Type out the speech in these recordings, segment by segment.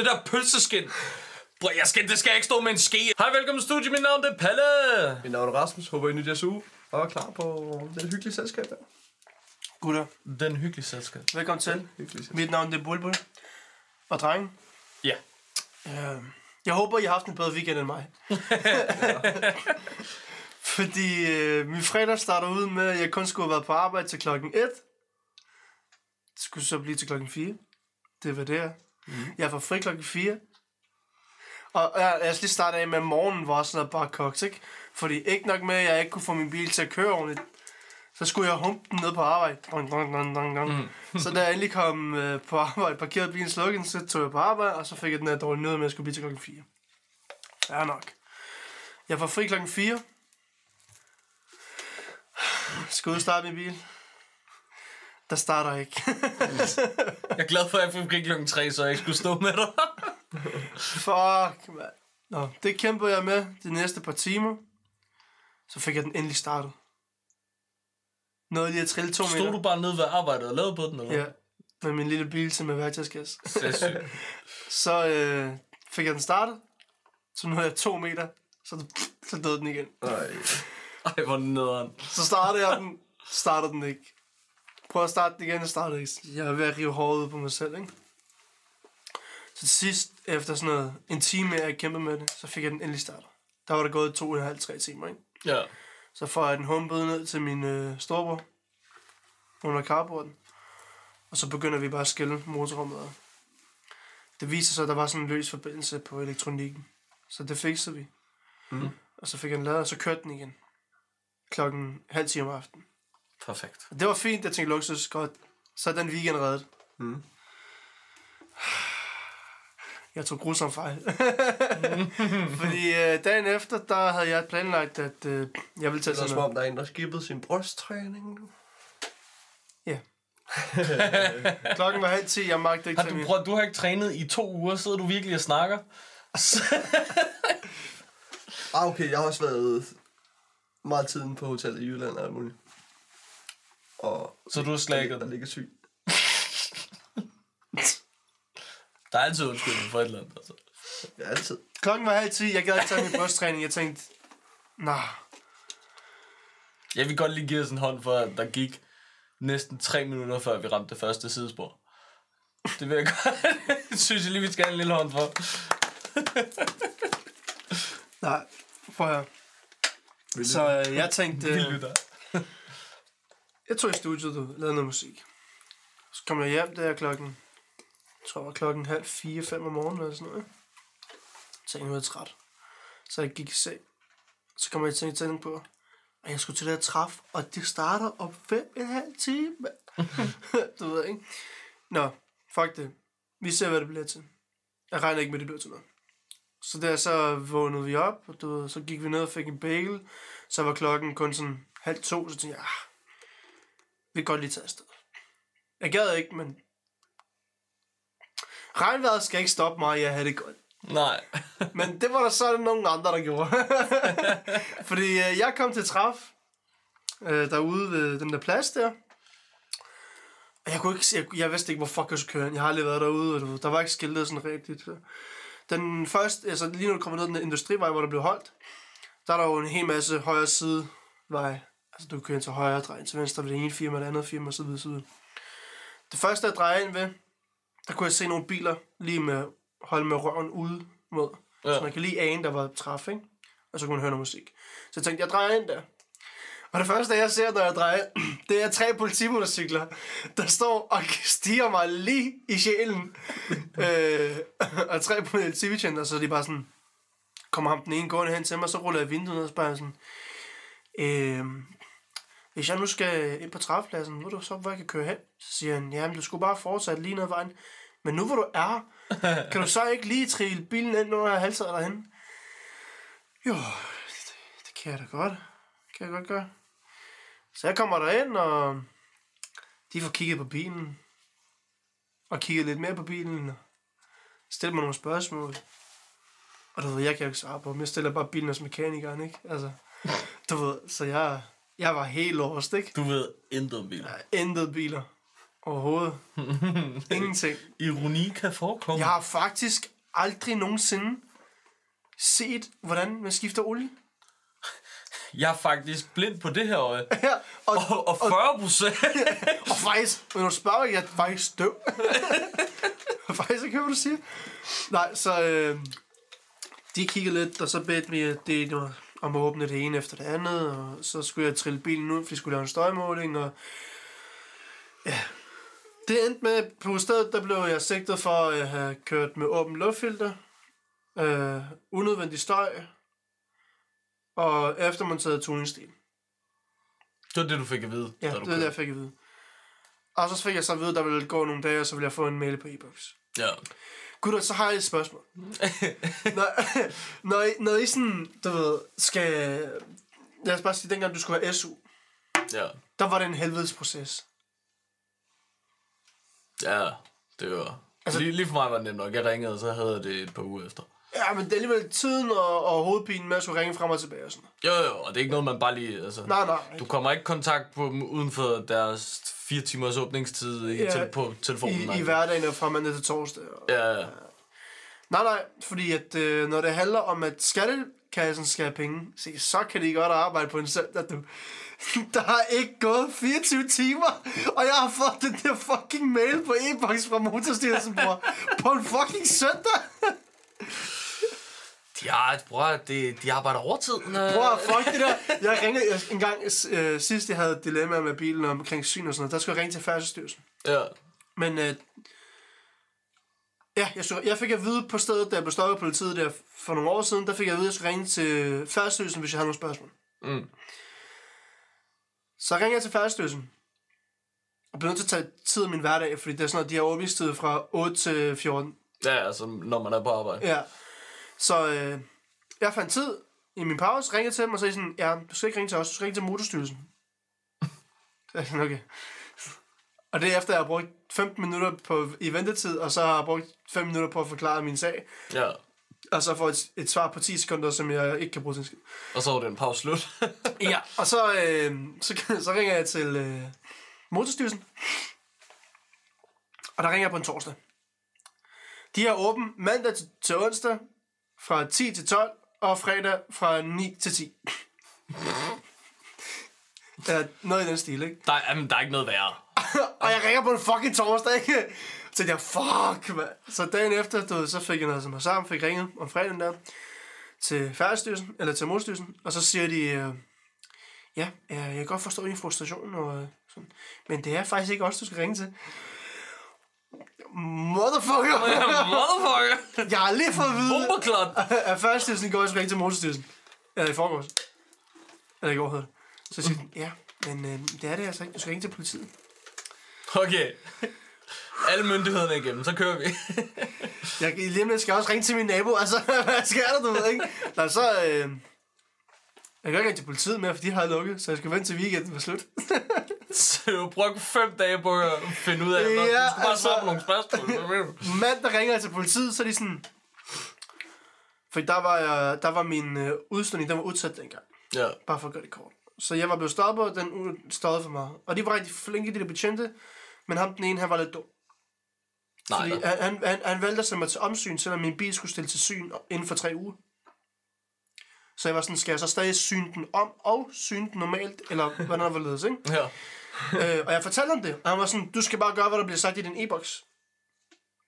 Det der pølseskin. Bror, det skal jeg ikke stå med en ske. Hej, velkommen til studiet. Mit navn det er Palle. Mit navn er Rasmus. Håber I nyt jeres uge. Og er klar på det hyggelige selskab her. Gutter, Den hyggelige selskab. velkommen til. Hyggeligt. Mit navn det er Bulbul. Og drenge. Ja. Jeg håber, I har haft en bedre weekend end mig. Fordi min fredag starter ud med, at jeg kun skulle have været på arbejde til klokken 1. Det skulle så blive til klokken 4. Det var det. Jeg får fri klokken 4. Og jeg skal lige starte af med, at morgenen var sådan noget bare koks, ikke? Fordi ikke nok med, at jeg ikke kunne få min bil til at køre ordentligt. Så skulle jeg humpe den ned på arbejde. Så da jeg endelig kom på arbejde, parkerede bilen slukken, så tog jeg på arbejde, og så fik jeg den her dårlige nød med, at jeg skulle blive til klokken 4. Ja nok. Jeg får fri klokken 4. Skal ud og starte min bil. Der starter ikke. Jeg er glad for, at jeg fik fri klokken 3, så jeg ikke skulle stå med dig. Fuck, man. Nå, det kæmpede jeg med de næste par timer. Så fik jeg den endelig startet. Nåede lige at trille 2 meter. Stod du bare nede ved arbejdet og lavede på den, eller? Ja, med min lille bil til med værktøjskasse. Det er sygt. Så fik jeg den startet. Så nåede jeg 2 meter. Så døde den igen. Ej, hvor nederen. Så startede jeg den. Startede den ikke. Prøv at starte den igen, jeg startede ikke. Jeg er ved at rive håret ud på mig selv, ikke? Så til sidst, efter sådan noget, en time, jeg kæmpede med det, så fik jeg den endelig startet. Der var der gået 2,5-3 timer, ikke? Ja. Så får jeg den humpet ned til min storebror under carporten. Og så begynder vi bare at skille motorrummet ad. Det viser sig, at der var sådan en løs forbindelse på elektronikken. Så det fikser vi. Og så fik jeg den lavet, og så kørte den igen. 12:30 om aftenen. Perfekt. Og det var fint, jeg tænkte luksus godt. Så er den weekend reddet. Jeg tog grusom fejl. Fordi dagen efter, der havde jeg planlagt, at jeg ville tage Det er sådan som noget. om, der er en, der skippede sin brysttræning. Ja. Klokken var 9:30, jeg magtede ikke tage min. Du har ikke trænet i 2 uger, sidder du virkelig og snakker? Okay, jeg har også været meget tiden på hotellet i Jylland og alt muligt. Og Så du har slækket der den? ligger syg. Der er altid undskyldning for et eller andet, altså. Ja, altid. Klokken var 9:30, jeg gad ikke tage min brysttræning. Jeg tænkte, Jeg vil godt lige give os en hånd for, at der gik næsten 3 minutter, før vi ramte det første sidespor. Det vil jeg godt. Det synes jeg lige, vi skal have en lille hånd for. nej, prøv her. Så jeg tænkte, Vi lytter. jeg tog i studiet, lavede noget musik. Så kom jeg hjem der klokken, jeg tror det var klokken 3:30, 5 om morgenen eller sådan noget. Så jeg var træt. Så jeg gik i seng. Så kom jeg til at tænke på, at jeg skulle til det her træf, og det starter om 5,5 timer. Du ved ikke. Nå, fuck det. Vi ser, hvad det bliver til. Jeg regner ikke med, det bliver til noget. Så der så vågnede vi op, og du ved, så gik vi ned og fik en bagel. Så var klokken kun sådan 1:30, så tænkte jeg, vi kan godt lige tage afsted. Jeg gad ikke, men regnvejret skal ikke stoppe mig, jeg havde det godt. Nej. Men det var der så nogle andre, der gjorde. Fordi jeg kom til træf derude ved den der plads der. Og jeg kunne ikke, jeg vidste ikke, hvor fuck jeg skulle køre. Jeg har aldrig været derude, og der var ikke skiltet sådan rigtigt. Den første, altså lige nu kommer ned den industrivej, hvor der blev holdt, der er der jo en hel masse højre side vej. Altså du kører ind til højre, drejer ind til venstre ved det ene firma, det andet firma, så videre. Det første, jeg drejer ind ved, der kunne jeg se nogle biler lige med holde med røven ude mod. Ja. Så man kan lige ane, der var træf, ikke? Og så kunne man høre noget musik. Så jeg tænkte, jeg drejer ind der. Og det første, jeg ser, når jeg drejer, det er 3 politimotorcykler, der står og stiger mig lige i sjælen. Og 3 politibetjenter, så de bare sådan, kommer ham den ene gående hen til mig, så ruller jeg vinduet ned og spørger sådan, hvis jeg nu skal ind på træfpladsen, ved du så, hvor jeg kan køre hen? Så siger han, jamen du skulle bare fortsætte lige ned ad vejen. Men nu hvor du er, kan du så ikke lige trille bilen ind, når jeg halser derhen? Jo, det kan jeg da godt. Det kan jeg godt gøre. Så jeg kommer derind, og de får kigget på bilen. Og kigget lidt mere på bilen. Og stiller mig nogle spørgsmål. Og du ved, jeg kan jo ikke svare på dem. Jeg stiller bare bilen hos mekanikeren, ikke? Altså, du ved, så jeg var helt lost, ikke? Du ved intet om biler. Intet biler. Overhovedet. Ingenting. Ironi kan forekomme. Jeg har faktisk aldrig nogensinde set, hvordan man skifter olie. Jeg er faktisk blind på det her øje. Ja, Og 40%. og faktisk, når du spørger, jeg er faktisk døv. Faktisk ikke, hvad du siger. Nej, så de kiggede lidt, og så bedte vi, at det var om at åbne det ene efter det andet, og så skulle jeg trille bilen ud, fordi jeg skulle lave en støjmåling, og ja. Det endte med, på stedet, der blev jeg sigtet for at have kørt med åben luftfilter, unødvendig støj, og eftermonteret tuningsstil. Det var det, du fik at vide. Ja, det var det, jeg fik at vide. Og så fik jeg så at vide, at der ville gå nogle dage, og så ville jeg få en mail på e-boks. Ja. Gutter, så har jeg et spørgsmål. når I sådan, du ved, skal... Lad os bare sige, dengang du skulle have SU, Ja. der var det en helvedes proces. Ja, det var... Altså, lige for mig var det nemt nok. Jeg ringede, og så havde jeg det et par uger efter. Ja, men det er alligevel tiden og hovedpinen med at skulle ringe frem og tilbage og sådan noget. Jo, og det er ikke noget, man bare lige... Altså, Nej. du kommer ikke i kontakt på dem uden for deres 4 timers åbningstid på telefonen. I hverdagen og fra mandag til torsdag. Ja. Nej, fordi at når det handler om, at skattekassen skal have penge, så kan de godt arbejde på en søndag, du. Der har ikke gået 24 timer, og jeg har fået den der fucking mail på e-boks fra Motorstyrelsen, bror, på en fucking søndag. De arbejder overtid. Bror, fuck det der. Jeg ringede en gang, sidst jeg havde et dilemma med bilen omkring syn og sådan noget, der skulle jeg ringe til Færdselsstyrelsen. Ja. Men jeg fik at vide på stedet, da jeg blev stoppet af politiet der for nogle år siden, der fik jeg at vide, at jeg skulle ringe til Færdselsstyrelsen, hvis jeg havde nogle spørgsmål. Mm. Så ringer jeg til Færdselsstyrelsen, og bliver nødt til at tage tid af min hverdag, fordi det er sådan noget, de har åbningstid fra 8 til 14. Ja, altså, når man er på arbejde. Ja. Så jeg fandt tid i min pause, ringede til dem og sagde sådan, ja, du skal ikke ringe til os, du skal ringe til Motorstyrelsen. Så jeg sådan, okay. Og det er efter, jeg har brugt 15 minutter i ventetid, og så har jeg brugt 5 minutter på at forklare min sag. Ja. Og så får et svar på 10 sekunder, som jeg ikke kan bruge til en skid. Og så var det en pause slut. Ja, og så ringer jeg til Motorstyrelsen. Og der ringer jeg på en torsdag. De er åben mandag til onsdag fra 10 til 12, og fredag fra 9 til 10. Ja, noget i den stil, ikke? Der er ikke noget værre. Og jeg ringer på en fucking torsdag, ikke? Så tænkte jeg, fuck, man. Så dagen efter, så fik jeg noget som mig sammen, fik ringet om fredagen der til Færdselsstyrelsen, eller til Motorstyrelsen, og så siger de, ja, jeg kan godt forstå din frustration, og sådan, men det er faktisk ikke os, du skal ringe til. Motherfucker! Jeg har lige fået at vide, Bomberklot! at Færdselsstyrelsen går, jeg skal ringe til Motorstyrelsen. Eller i forgårs. Eller i går hedder det. Så siger de, ja, men det er det altså ikke, du skal ringe til politiet. Okay. Alle myndighederne igennem, så kører vi. Jeg lige om lidt skal også ringe til min nabo. Altså, hvad sker der, du ved, ikke? Nej, så... jeg kan ikke ringe til politiet mere, for de har lukket, så jeg skal vente til weekenden var slut. Så du brugte 5 dage på at finde ud af, at du skal bare svare på nogle spørgsmål. Mandag ringer jeg til politiet, så er de sådan... For der var min udstødning, den var udsat dengang. Ja. Bare for at gøre det kort. Så jeg var blevet stoppet, og den stod for mig. Og de var rigtig flinke, de der betjente, men ham den ene, han var lidt dum. Fordi han valgte at sende mig til omsyn, selvom min bil skulle stille til syn inden for 3 uger. Så jeg var sådan, skal jeg så stadig syne den om, og syne den normalt, eller hvordan der var ledes, ikke? Ja. Og jeg fortalte ham det, og han var sådan, du skal bare gøre, hvad der bliver sagt i din e-boks.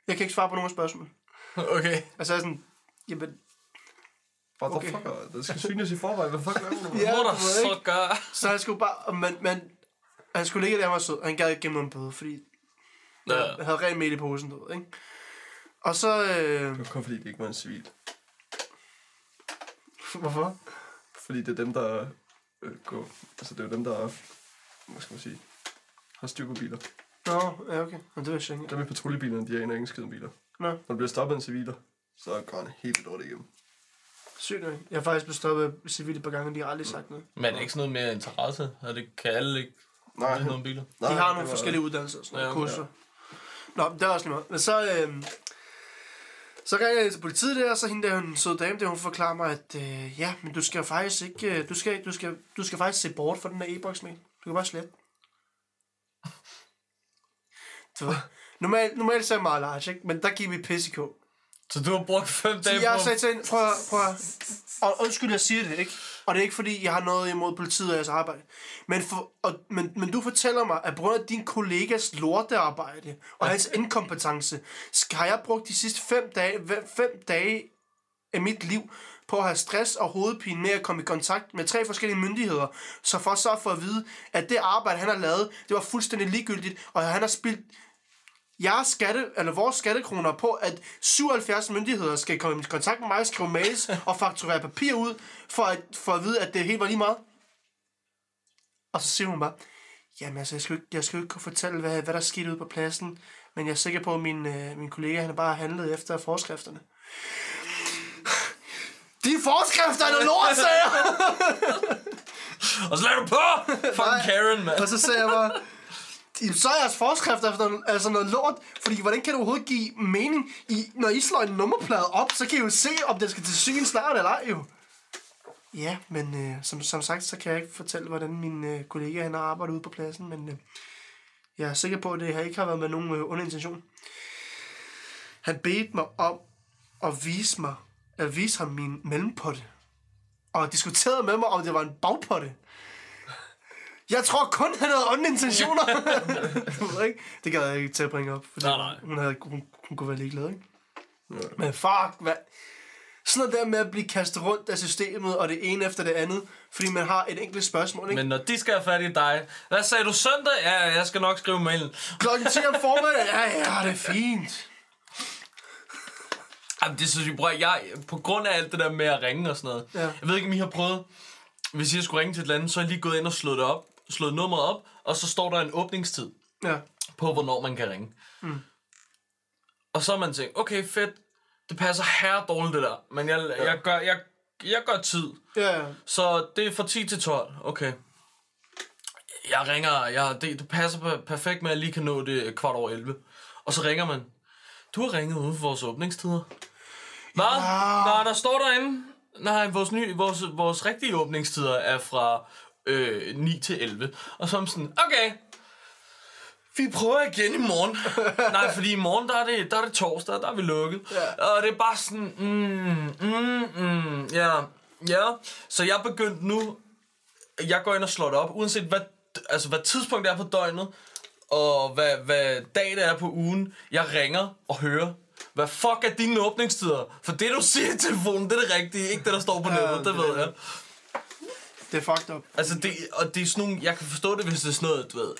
Jeg kan ikke svare på nogen spørgsmål. Okay. Altså jeg er sådan, jamen... Okay. Det skal synes i forvejen. Hvad fuck er det? Ja, må der så gøre? Så han skulle bare... Men han skulle ligge der, han var sød. Han gad ikke gemme nogen bøde, fordi... Jeg havde ren mel i posen, du ved, ikke? Og så... Det var kun fordi, det ikke var en civil. Hvorfor? Fordi det er dem, der går... Altså, det er dem, der... Hvad skal man sige? Har styr på biler. Nå, ja, okay. Men det var sjældent. Dem i patruljebilerne, de er en skide biler. Nå. Når du bliver stoppet af en civiler, så går han helt dårligt igennem. Sygt, ikke? Jeg har faktisk blevet stoppet af civile et par gange, og de har aldrig sagt noget. Men er det ikke sådan noget mere interesse? Er det, kan alle ikke Nej. nogle biler? De har nogle forskellige uddannelser og sådan noget, kurser. Ja. Nå, det er også lige meget. Men så ringer jeg til politiet der, og så hende der, en sød dame, der hun forklarer mig, at ja, men du skal faktisk ikke, du skal faktisk se bort fra den der e-boks med. Du kan bare slette. Normalt så er jeg meget large, ikke? Men der gik vi pisse i kog. Så du har brugt 5 dage Så jeg på... sagde til hende, prøv at... Og undskyld, jeg siger det, ikke? Og det er ikke fordi, jeg har noget imod politiet og jeres arbejde. Men du fortæller mig, at på grund af din kollegas lortearbejde og hans inkompetence, har jeg brugt de sidste 5 dage af mit liv på at have stress og hovedpine med at komme i kontakt med 3 forskellige myndigheder, så for at vide, at det arbejde, han har lavet, det var fuldstændig ligegyldigt, og han har spildt vores skattekroner på, at 77 myndigheder skal komme i kontakt med mig, skrive mails og fakturere papir ud, for at vide, at det helt var lige meget. Og så siger hun bare, jamen altså, jeg skal jo ikke kunne fortælle, hvad der skete ude på pladsen, men jeg er sikker på, at min kollega, han har bare handlet efter forskrifterne. De forskrifter er noget lort, sagde jeg! Og så lader du på! Fucking Karen, mand. Og så sagde jeg bare, så er jeres forskrifter altså noget lort, fordi hvordan kan du overhovedet give mening når I slår en nummerplade op, så kan I jo se, om den skal til syn snart eller ej jo. Ja, men som sagt, så kan jeg ikke fortælle, hvordan min kollega han har arbejdet ude på pladsen, men jeg er sikker på, at det ikke har været med nogen ond intention. Han bedte mig om at vise ham min mellempotte, og diskuterede med mig, om det var en bagpotte. Jeg tror kun, han havde onde intentioner. Det gad jeg ikke til at bringe op, fordi nej. Hun kunne være ligeglad, ikke? Ja. Men fuck, hvad? Sådan noget der med at blive kastet rundt af systemet, og det ene efter det andet, fordi man har et enkelt spørgsmål, ikke? Men når de skal have fat i dig, hvad sagde du søndag? Ja, jeg skal nok skrive mailen. Klokken 10 om formiddagen, ja, det er fint. Jamen, det synes jeg, på grund af alt det der med at ringe og sådan noget. Ja. Jeg ved ikke, om I har prøvet, hvis I skulle ringe til et land, så er jeg lige gået ind og slået nummeret op, og så står der en åbningstid på, hvornår man kan ringe. Mm. Og så har man tænkt, okay, fedt, det passer her dårligt det der, men jeg gør tid. Ja. Så det er fra 10 til 12, okay. Jeg ringer, det passer perfekt med, at jeg lige kan nå det 11:15. Og så ringer man. Du har ringet uden for vores åbningstider. Hvad? Ja. Nej, der står derinde. Nej, vores rigtige åbningstider er fra 9 til 11. Og så er man sådan, okay, vi prøver igen i morgen. Nej, fordi i morgen, der er det torsdag, der er vi lukket. Ja. Og det er bare sådan, ja. Så jeg er begyndt nu, jeg går ind og slår det op, uanset hvad tidspunkt det er på døgnet, og hvad dag det er på ugen, jeg ringer og hører, hvad fuck er dine åbningstider? For det, du siger i telefonen, det er det rigtige, ikke det, der står på nettet, det ved jeg. Det er fucked up. Altså, det er sådan nogle, jeg kan forstå det, hvis det er sådan noget, du ved,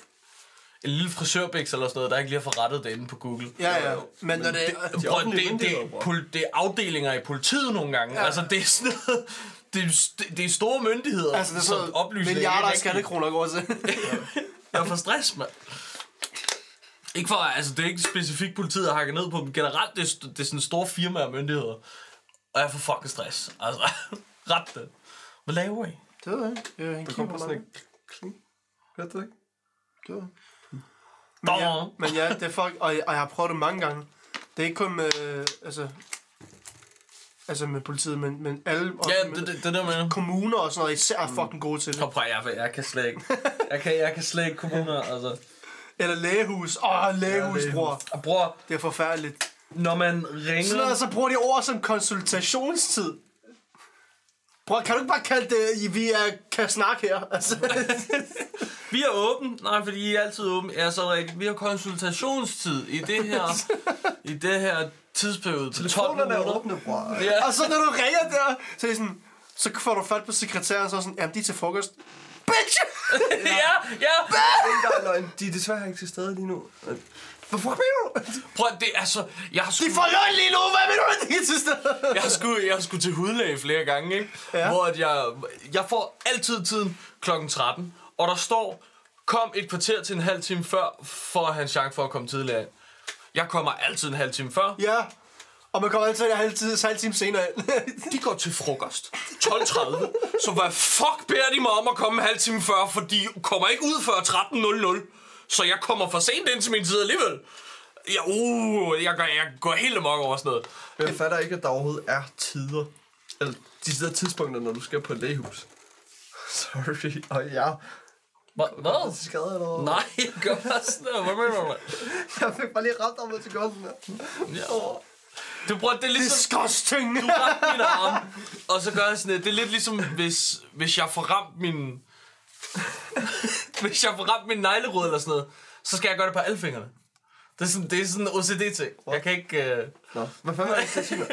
en lille frisørbiks eller sådan noget, der ikke lige har forrettet det inde på Google. Ja. Men når det er afdelinger i politiet nogle gange. Ja. Altså, det er sådan noget, det er store myndigheder, altså, det er sådan oplysninger. Milliarder af skattekroner går til. Jeg får stress, mand. Ikke for, altså det er ikke specifikt politiet, der hakker ned på dem. Generelt, det er sådan store firmaer og myndigheder. Og jeg får fucking stress. Altså, ret det. Hvad laver I? Det ved jeg ikke. Der kommer sådan en kling. Hørte du ikke? Det ved jeg. Men ja, det er fuck, og jeg har prøvet det mange gange. Det er ikke kun med, altså med politiet, men alle det der med kommuner og sådan noget, især er fucking gode til det. Kom, jeg kan slet ikke. Jeg kan slet ikke kommuner, altså. Eller lægehus. Lægehus, bror. Det er forfærdeligt. Når man ringer... Sådan noget, så bruger de ord som konsultationstid. Bror, kan du ikke bare kalde det, vi kan snakke her? Altså. Vi er åben. Nej, fordi I er altid åben. Ja, så rigtigt. Vi har konsultationstid i det her tidsperiode. Telefonerne er åbne, bror. Ja. Og så når du ringer der, så er sådan, så får du fat på sekretæren, så er sådan, jamen de er til frokost. Bitch! ja. De er desværre ikke til stede lige nu. Hvorfor mener du? Prøv, det er så... De får løn lige nu, hvad mener du, de er til stede? Jeg har sgu til hudlæge flere gange, ikke? Ja. Hvor at jeg får altid tiden klokken 13, og der står, kom et kvarter til en halv time før, for at have en chance for at komme tidligere. Jeg kommer altid en halv time før. Ja. Og man kommer altid en halv time senere ind. De går til frokost 12:30. Så hvad fuck beder de mig om at komme en halv time før, for de kommer ikke ud før 13:00. Så jeg kommer for sent ind til min tid alligevel. Jeg går helt amok over sådan noget. Jeg fatter ikke, at der overhovedet er tider. Eller de tidspunkter, når du skal på et lægehus. Sorry. Og Hvad? Til skade eller hvad? Nej, jeg gør bare sådan der. Hvad mener du? Jeg fik bare lige ramt om til gånden der. Ja. Du prøver, det er ligesom... Disgusting! Du ramte min arm, og så gør jeg sådan det. Det er lidt ligesom, hvis jeg får ramt min... hvis jeg får ramt min neglerod eller sådan noget, så skal jeg gøre det på alle fingrene. Det er sådan en OCD-ting. Jeg kan ikke... Nå, hvad fanden er det, jeg siger?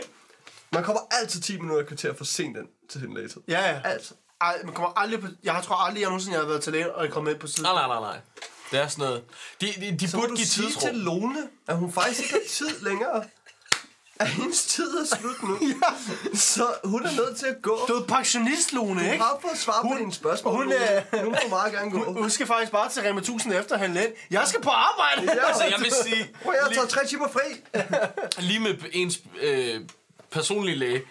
Man kommer altid 10 minutter kvarter for sent ind til sin lægetid. Ja. Altid. Ej, man kommer aldrig på... Jeg tror aldrig, jeg nogensinde har været til lægen, og jeg kommer ind på siden. Nej. Det er sådan noget. De Så burde du give sige tidsrum. til Lone, at hun faktisk ikke har tid længere. At hendes tid er slut nu. Så hun er nødt til at gå. Du er pensionist, Lone, ikke? Du har fået svar på dine spørgsmål. hun Lone. Nu må du meget gerne gå. Hun skal faktisk bare til Rema 1000 efter at handle ind. Jeg skal på arbejde! Ja, Altså, jeg vil sige... prøv at tage 3 timer fri. Lige med ens personlige læge,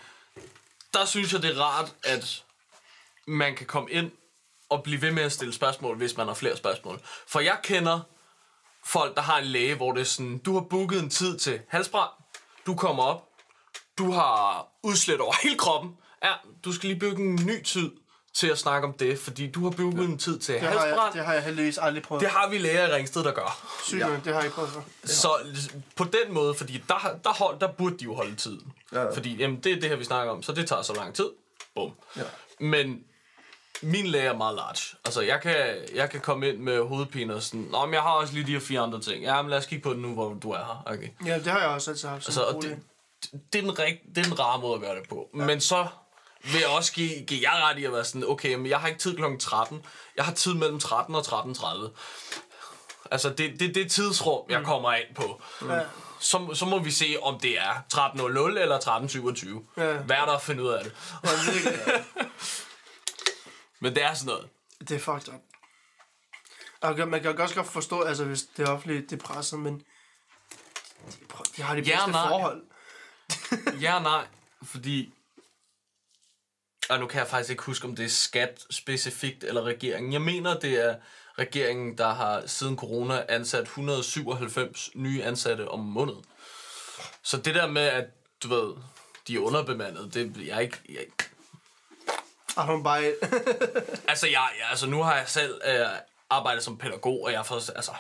der synes jeg, det er rart, at man kan komme ind og blive ved med at stille spørgsmål, hvis man har flere spørgsmål. For jeg kender folk, der har en læge, hvor det er sådan, du har booket en tid til halsbrand, du kommer op, du har udslæt over hele kroppen, ja, du skal lige booke en ny tid til at snakke om det, fordi du har booket en tid til halsbrand. Det har jeg heldigvis aldrig prøvet. Det har vi læger i Ringsted, der gør. Sygt, det har jeg ikke prøvet for. Så på den måde, fordi der burde de jo holde tiden. Ja. Fordi jamen, det er det her, vi snakker om, så det tager så lang tid. Bum. Ja. Men min læge er meget large. Altså, jeg kan komme ind med hovedpine og sådan, nå, men jeg har også lige de her 4 andre ting. Ja, men lad os kigge på det nu, hvor du er her. Okay. Ja, det har jeg også altid haft. Altså, og det er den rare måde at gøre det på. Ja. Men så vil jeg også give jer ret i at være sådan, okay, men jeg har ikke tid kl. 13. Jeg har tid mellem 13 og 13.30. Altså, det er tidsrum, jeg kommer ind på. Ja. Så må vi se, om det er 13.00 eller 13.27. Ja. Hvad er der at finde ud af det? Men det er sådan noget. Det er fucked up. Og man kan også godt forstå, altså hvis det er offentligt, det er presset, men de har de bedste forhold. Ja og nej, fordi... Og nu kan jeg faktisk ikke huske, om det er skat specifikt eller regeringen. Jeg mener, det er regeringen, der har siden corona ansat 197 nye ansatte om måneden. Så det der med, at du ved, de er underbemandet, det jeg ikke... Altså, nu har jeg selv arbejdet som pædagog, og jeg får... Altså,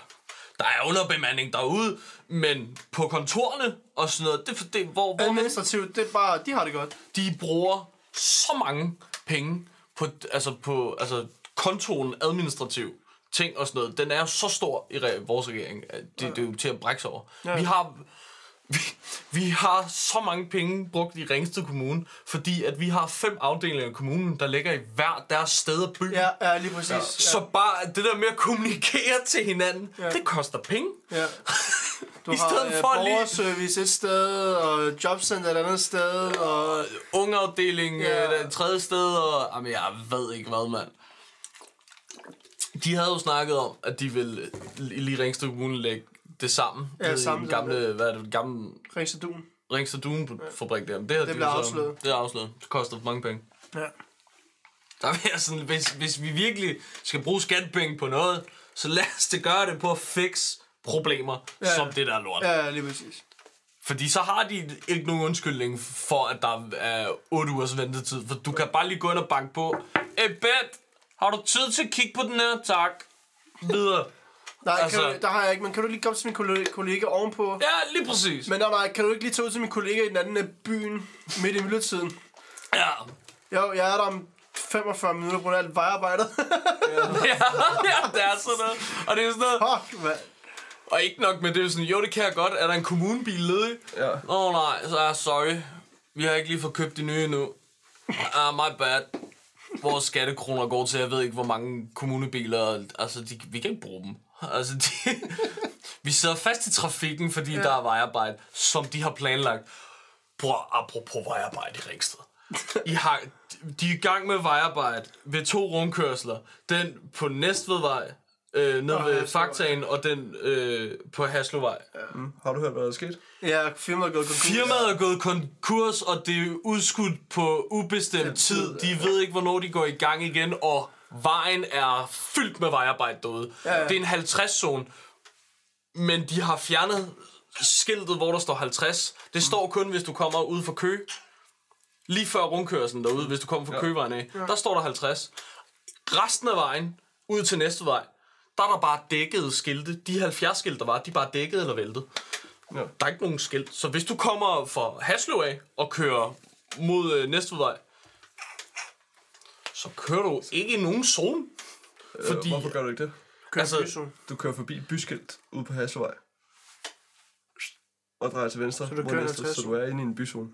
der er underbemanding derude, men på kontorerne og sådan noget, det hvor administrativt, det er bare, de har det godt. de bruger så mange penge på kontoen administrativ ting og sådan noget. Den er jo så stor i vores regering, at det er jo til at brække sig over. Ja. Vi har så mange penge brugt i Ringsted Kommune, fordi at vi har 5 afdelinger af kommunen, der ligger i hver deres sted af byen. Ja, lige præcis. Ja. Så bare det der med at kommunikere til hinanden, det koster penge. Ja. Du I stedet har for borgerservice et sted, og jobcenter et andet sted, og ungeafdeling et tredje sted, og jamen, jeg ved ikke hvad, mand. De havde jo snakket om, at de ville lige Ringsted Kommune lægge det sammen. Ja, sammen. Den gamle, hvad er det, gamle... Ringsted Dun-fabrik der. Det blev afsløret. Det er afsløret. Det koster for mange penge. Ja. Der vil jeg sådan, hvis vi virkelig skal bruge skattepenge på noget, så lad os det gøre det på at fixe problemer, som det der lort. Ja, lige præcis. Fordi så har de ikke nogen undskyldning for, at der er 8 ugers ventetid. For du kan bare lige gå ind og banke på. Hey, Bent, har du tid til at kigge på den her? Tak. Videre. Nej, altså, der har jeg ikke, men kan du lige komme til min kollega ovenpå? Ja, lige præcis. Men nej, kan du ikke lige tage ud til min kollega i den anden af byen midt i myldretiden? Ja. Jo, jeg er der om 45 minutter på grund af alt vejarbejdet. ja, det er sådan noget. Og det er sådan noget. Fuck, hvad? Og ikke nok med det, er sådan, jo, det kan jeg godt. Er der en kommunebil ledig? Ja. Nej, så er jeg sorry. Vi har ikke lige fået købt de nye endnu. My bad. Vores skattekroner går til, jeg ved ikke, hvor mange kommunebiler. Altså, vi kan ikke bruge dem. Altså, vi sidder fast i trafikken, fordi der er vejarbejde, som de har planlagt. Apropos vejarbejde i Ringsted. De er i gang med vejarbejde ved 2 rundkørsler. Den på Næstvedvej, ned ved Faktaen, og den på Haslovej. Ja. Har du hørt, hvad der er sket? Ja, firmaet er gået konkurs. Firmaet er gået konkurs, og det er udskudt på ubestemt tid. De ved ikke, hvornår de går i gang igen, og vejen er fyldt med vejarbejde derude. Ja. Det er en 50-zone, men de har fjernet skiltet, hvor der står 50. Det står kun, hvis du kommer ud fra Køge. Lige før rundkørslen derude, hvis du kommer fra Køgevejen af. Der står der 50. Resten af vejen ud til næste vej, der er der bare dækkede skilte. De 70 skilte, der var, de er bare dækket eller væltet. Ja. Der er ikke nogen skilt. Så hvis du kommer fra Haslev af og kører mod næste vej, så kører du ikke i nogen zone. Fordi, Hvorfor gør du ikke det? altså, Du kører forbi et byskilt ude på Haslevej. Og drejer til venstre, så du er inde i en byzone.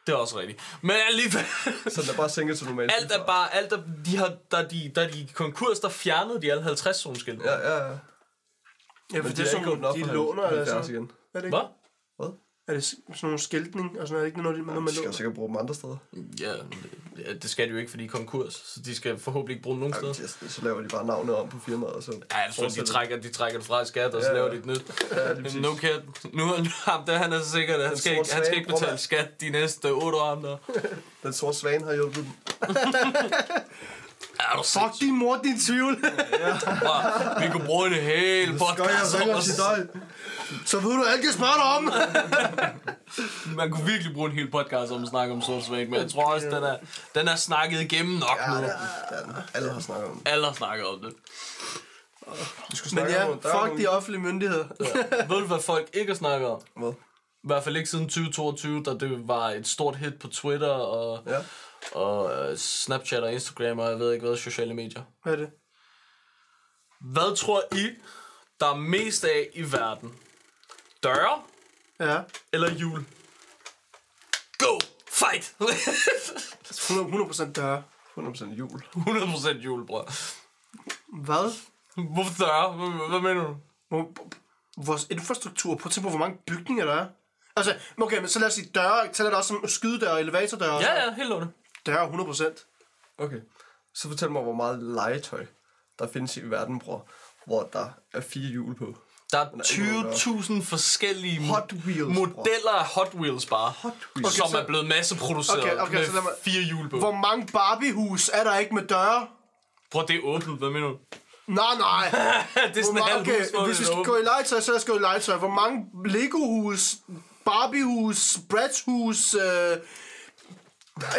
det er også rigtigt. Men alligevel... Så den er bare sænket til normalt. alt er bare... Alt er, de har, da de konkurs, der fjernede de alle 50 zone skilte. Ja. Ja, for Men det de er er sådan ikke åbnet op de for låner, 70 altså. igen. Er det ikke? Hvad? Er det sådan nogle skiltning og sådan noget? Er det ikke noget, man De skal låner? sikkert bruge dem andre steder. Ja, det skal de jo ikke, fordi de er konkurs. Så de skal forhåbentlig ikke bruge nogen steder. Så laver de bare navnet om på firmaet, og så... Ja, jeg tror, de trækker det fra i skat, og så laver de et nyt. No cat. Nu ham der, han er så sikker, at han skal ikke betale skat de næste 8 år. Der. Den sorte svane har hjulpet dem. Er du Fuck din mor, din tvivl. Vi kunne bruge det hele podcast. Så ved du, alt jeg spørger dig om. Man kunne virkelig bruge en hel podcast om at snakke om sort svane, men jeg tror også, den er snakket igennem nok nu. Alle har snakket om det. Alle har snakket om det. Men ja, fuck de offentlige myndigheder. Ja. Ved du, hvad folk ikke har snakket om? Hvad? I hvert fald ikke siden 2022, da det var et stort hit på Twitter og Snapchat og Instagram og jeg ved ikke hvad, sociale medier. Hvad er det? Hvad tror I, der er mest af i verden? Døre Ja. eller jul? Go! Fight! 100% døre. 100% jul. 100% jul, bror. Hvad? Hvorfor døre? Hvad mener du? Vores infrastruktur, prøv at tænke på, hvor mange bygninger der er. Altså, okay, men så lad os sige døre. Tæller det også som skydedøre og elevatordøre? Ja, helt under. Døre 100%. Okay. Så fortæl mig, hvor meget legetøj der findes i verden, bror. Hvor der er 4 hjul på. Der er 20.000 forskellige Hot Wheels, modeller af Hot Wheels bare. Hot Wheels. Som så- er blevet masseproduceret Okay, så lad med mig- 4 hjul på. Hvor mange Barbie-hus er der ikke med døre? Prøv, det er åbent. Hvad mener du? Nej. Det er sådan en halv Okay, hus, hvor hvis vi det er skal åbent. gå i legetøj, så lad os gå i legetøj. Hvor mange Lego-hus, Barbie-hus, Bratz-hus...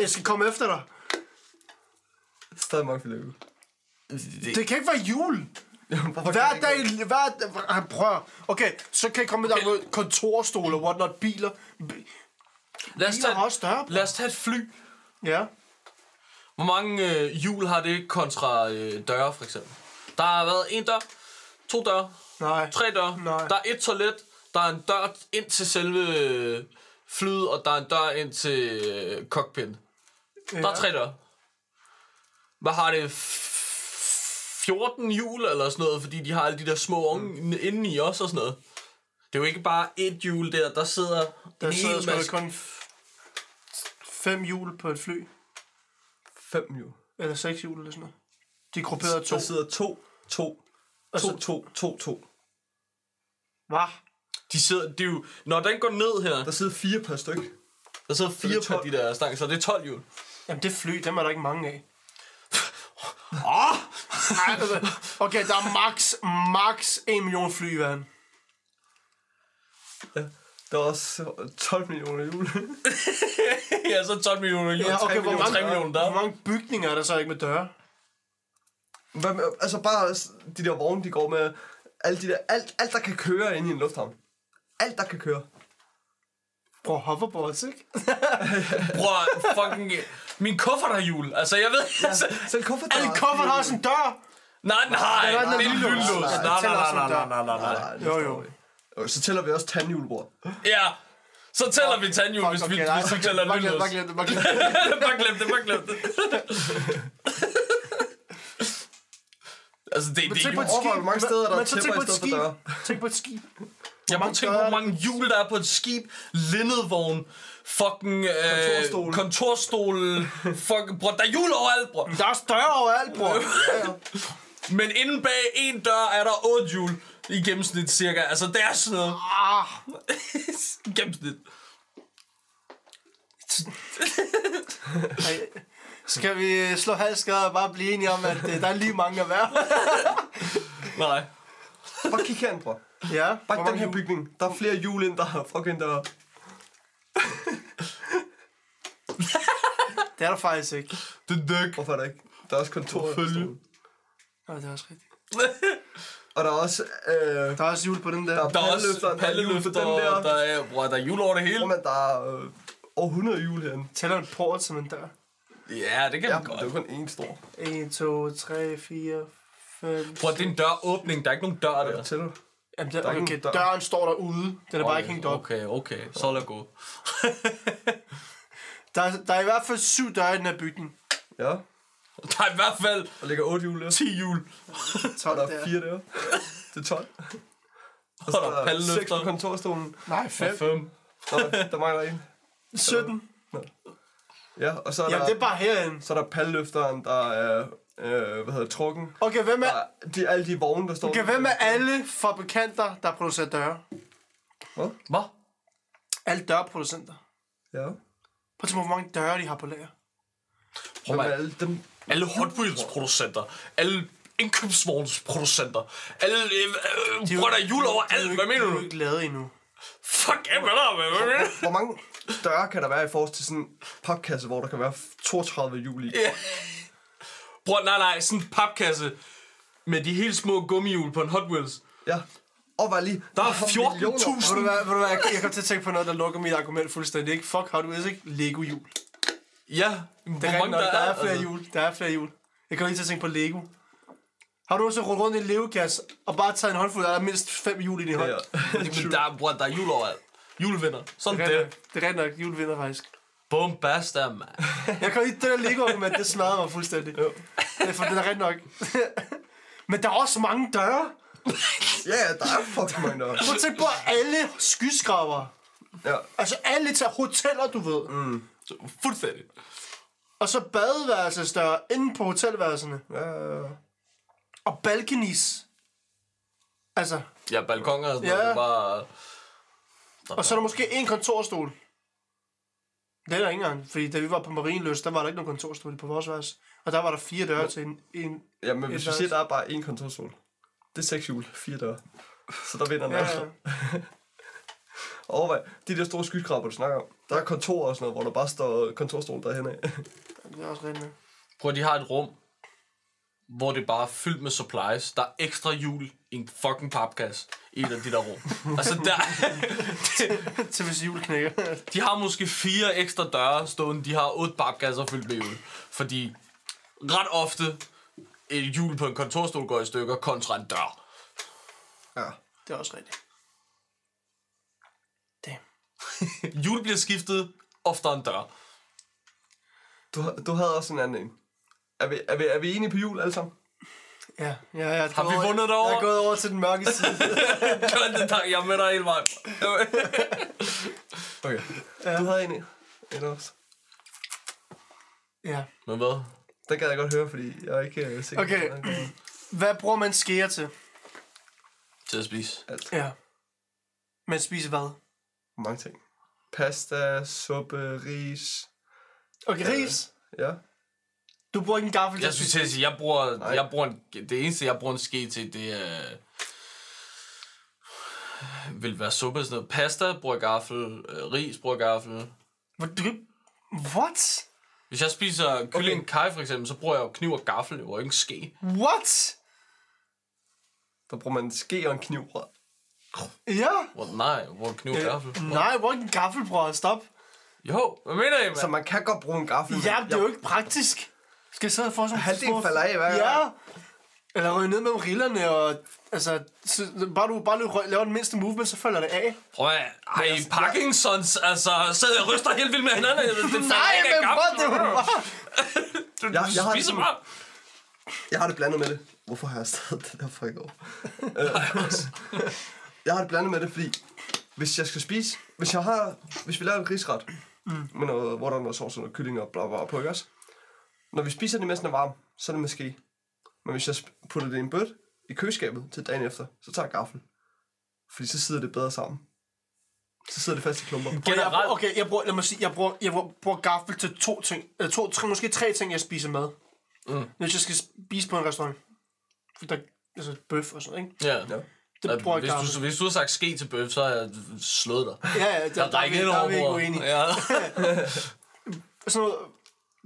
Jeg skal komme efter dig. Stadig mange for Lego. Det kan ikke være jul. Hver dag... Prøv. Okay, så kan jeg komme med der kontorstol og whatnot, biler. Lad os Biler har også større. lad os tage et fly. Ja. Hvor mange hjul har det kontra døre, for eksempel? Der har været en dør, 2 døre, Nej. 3 døre. Nej. Der er et toilet, der er en dør ind til selve flyet, og der er en dør ind til cockpit. Ja. Der er 3 døre. Hvad har det? 14 hjul eller sådan noget, fordi de har alle de der små unge inde i også og sådan noget. Det er jo ikke bare et hjul der, der sidder Der en sidder hel sgu da masse. kun 5 hjul på et fly. 5 hjul. Eller 6 hjul eller sådan noget. De er grupperet 2. Der sidder 2. Hvad? De sidder, det er jo, når den går ned her, Der sidder 4 per styk. der sidder 4 det er på 12. de der stanger, så det er 12 hjul. Jamen det fly, dem er der ikke mange af. Åh! Ej, altså, okay, der er max 1 million fly i verden. Der er også 12 millioner hjul. Ja, så 12 millioner hjul, Ja, okay, 3 millioner der. hvor mange bygninger er der så ikke med døre? Hvad med, altså bare de der vogne, de går med... Alle de der, alt der kan køre ind i en lufthavn. Alt der kan køre. Bror, hoverboards, ikke? Bror, fucking... Min kuffert har hjul. Altså, jeg ved... Altså, Selv kuffert Alle kuffert har sådan en dør. nej, Der er en det er lille lynlås. lås. Nej. Jo. Så tæller vi også tandhjul, bror. Ja, så tæller vi tandhjul, hvis vi tæller lynlås. Bare glem det. Bare glem det. Altså, det er tænk ikke... på et Overvej, skib. hvor mange steder der er Men så tænk tæpper på i et stedet for skib. døre. Tænk på et skib. Jeg må tænke på, hvor mange hjul der er på et skib. Linnedvogn. Fucking... Kontorstol. Fucking... Bror, der er hjul overalt, bror. Der er større overalt, bror. Men inde bag en dør er der 8 hjul. I gennemsnit cirka. Altså, det er sådan noget. I gennemsnit. Skal vi slå halsskade og bare blive enige om, at der er lige mange at være? Nej. Bare kig herind, bror. Ja. Bare den her bygning. Der er flere hjul ind, der har fucking der... Det er der faktisk ikke. Det er dæk. Hvorfor er der ikke? Der er også kontor. Selvfølgelig. Ja, det er også rigtigt. Og der er også... Der er også jul på den der. Der er også palleløfter, der er jul over det hele. Men der er over 100 jul herinde. Tæller en port som en dør. Ja, det kan Ja, man godt. det er jo kun én stor. 1, 2, 3, 4, 5... Prøv at det er en døråbning, der er ikke nogen dør der. Tæller du? Jamen, Der er ikke okay, nogen dør. døren står derude. Den er bare ikke hængt op. Okay, så lad gå. Der er i hvert fald 7 døre i den her bygning. Ja. Der er i hvert fald Der ligger 8 jul der. 10 jul. 12 Og der er 4 der. Det er 12. Og der er 6 på palleløfter. kontorstolen. Nej, 5. 5. Der mangler en. 17. Ja, og så er Jamen, der... det er bare herinde. Så er der palleløfteren, der er... trukken. Okay, hvem er... Alle de vogne, der står... Okay, hvem er alle fabrikanter, der producerer døre? Hvad? Alle dørproducenter. Ja. Prøv at tænke, hvor mange døre de har på lager. Hvem er alle dem? Alle Hot Wheels producenter, alle indkøbsvognsproducenter, alle prøv der jul over alt. Hvad mener De er du? jo ikke lavet endnu. Fuck, hvad mener du? Hvor mange døre kan der være i forhold til sådan en papkasse, hvor der kan være 32 jul i? Ja. Prøv, nej, sådan en papkasse med de helt små gummihjul på en Hot Wheels. Ja. Og var lige... Der er millioner. 14.000. Ved du hvad, jeg kom til at tænke på noget, der lukker mit argument fuldstændig. Ikke? Fuck Hot Wheels, ikke? Lego jul. Ja, Det er rigtigt nok, der er flere jul. Der er flere jul. Jeg kommer lige til at tænke på Lego. Har du også rundt rundt i en Lego-kasse og bare taget en håndfuld, og der er mindst 5 jul i din hånd? Ja. Men der er jul overalt. Julevinder. Sådan Det det. er rigtigt nok. Jul vinder faktisk. Bum, basta, man. Jeg kan lige det der Lego-argument, det smadrer mig fuldstændig. Jo. Det er for det er rigtigt nok. Men der er også mange døre. Ja, der er fucking mange døre. Prøv at tænke på alle skyskrabere. Ja. Altså alle til hoteller, du ved. Fuldstændig. Og så badeværelsesdøre inde på hotelværelserne. Ja. Og balconies. Altså, Ja, balkonger og sådan Ja. noget. Det er bare... og så er der måske en kontorstol. Det er der ikke engang, fordi da vi var på Marienlyst, der var der ikke nogen kontorstol på vores værelse. Og der var der 4 døre til en Ja, men hvis vi siger, der er bare én kontorstol. Det er 6 jul, 4 døre. Så der vinder den altså. Overvej, de der store skyskraber, du snakker om. Der er kontor og sådan noget, hvor der bare står kontorstol derhen af. Det er også rigtigt. Prøv, de har et rum, hvor det bare er fyldt med supplies. Der er ekstra jul i en fucking papkasse i et af de der rum. Altså, Til hvis jul knækker. de har måske 4 ekstra døre stående. De har 8 papkasser fyldt med jul. Fordi ret ofte et jul på en kontorstol går i stykker kontra en dør. Ja. Det er også rigtigt. Damn. Jul bliver skiftet oftere end dør. Du havde også en anden en. Er vi enige på jul alle sammen? Ja. Har vi vundet derovre? Jeg er gået over til den mørke side. Godt, det tak. Jeg er med dig hele vejen. Okay. Ja. Du havde en også. Ja. Men hvad? Den gad jeg godt høre, fordi jeg er ikke sikker. Okay. Hvad bruger man skære til? Til at spise. Alt. Ja. Man spiser hvad? Mange ting. Pasta, suppe, ris. Okay, ris. Ja. Du bruger ikke en gaffel til Jeg at skulle spise. til at sige, det eneste, jeg bruger en ske til, det er... vil være suppe og sådan noget. Pasta bruger jeg gaffel, ris bruger jeg gaffel. What? Hvis jeg spiser kylling kaj for eksempel, så bruger jeg jo kniv og gaffel, og ikke en ske. What? Der bruger man en ske og en kniv. Ja. Nej, hvor kniv og gaffel. Nej, hvor er en gaffel, bror? Stop. Jo, hvad mener I, Så mand? man kan godt bruge en gaffel. Ja, det er jo ikke praktisk. Skal jeg sidde og få sådan Halvdelen falder af hver gang. Ja. Eller ryge ned mellem rillerne, og altså, bare du laver den mindste movement, så falder det af. Prøv at, ej, Parkinsons, altså, sidder og ryster helt vildt med hinanden. Det falder Nej, ikke af men bror, det er jo bare... Du Jeg har det spiser sådan- bare. Jeg har det blandet med det. Hvorfor har jeg stadig det der fra i går? Jeg har det blandet med det, fordi hvis jeg skal spise... Hvis vi laver en risret, med noget, hvor der er noget sovs og noget kylling og bla bla på, ikke også? Når vi spiser det, mens den er varm, så er det måske. Men hvis jeg putter det i en bøtte i køleskabet til dagen efter, så tager jeg gaffel. Fordi så sidder det bedre sammen. Så sidder det fast i klumper. Generelt. Okay, lad mig sige, jeg bruger gaffel til 2 ting. Måske 3 ting, jeg spiser med. Hvis jeg skal spise på en restaurant. For der altså bøf og sådan, ikke? Ja. Det bruger jeg gaffel. Hvis du har sagt ske til bøf, så har jeg slået dig. Ja, der er vi ikke uenige. Ja. Sådan noget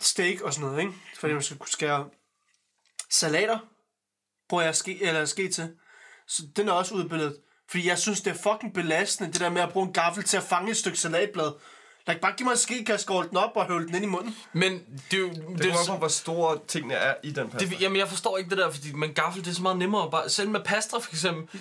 steak og sådan noget, ikke? Fordi man skal kunne skære salater. bruger jeg ske til. Så den er også ude af billedet. Fordi jeg synes, det er fucking belastende, det der med at bruge en gaffel til at fange et stykke salatblad. Lad bare give mig en ske, kan jeg skåle den op og høvle den ind i munden. Men det er jo... Det kommer på, hvor store tingene er i den pasta. Jamen, jeg forstår ikke det der, fordi med en gaffel, det er så meget nemmere. Bare, selv med pasta, for eksempel.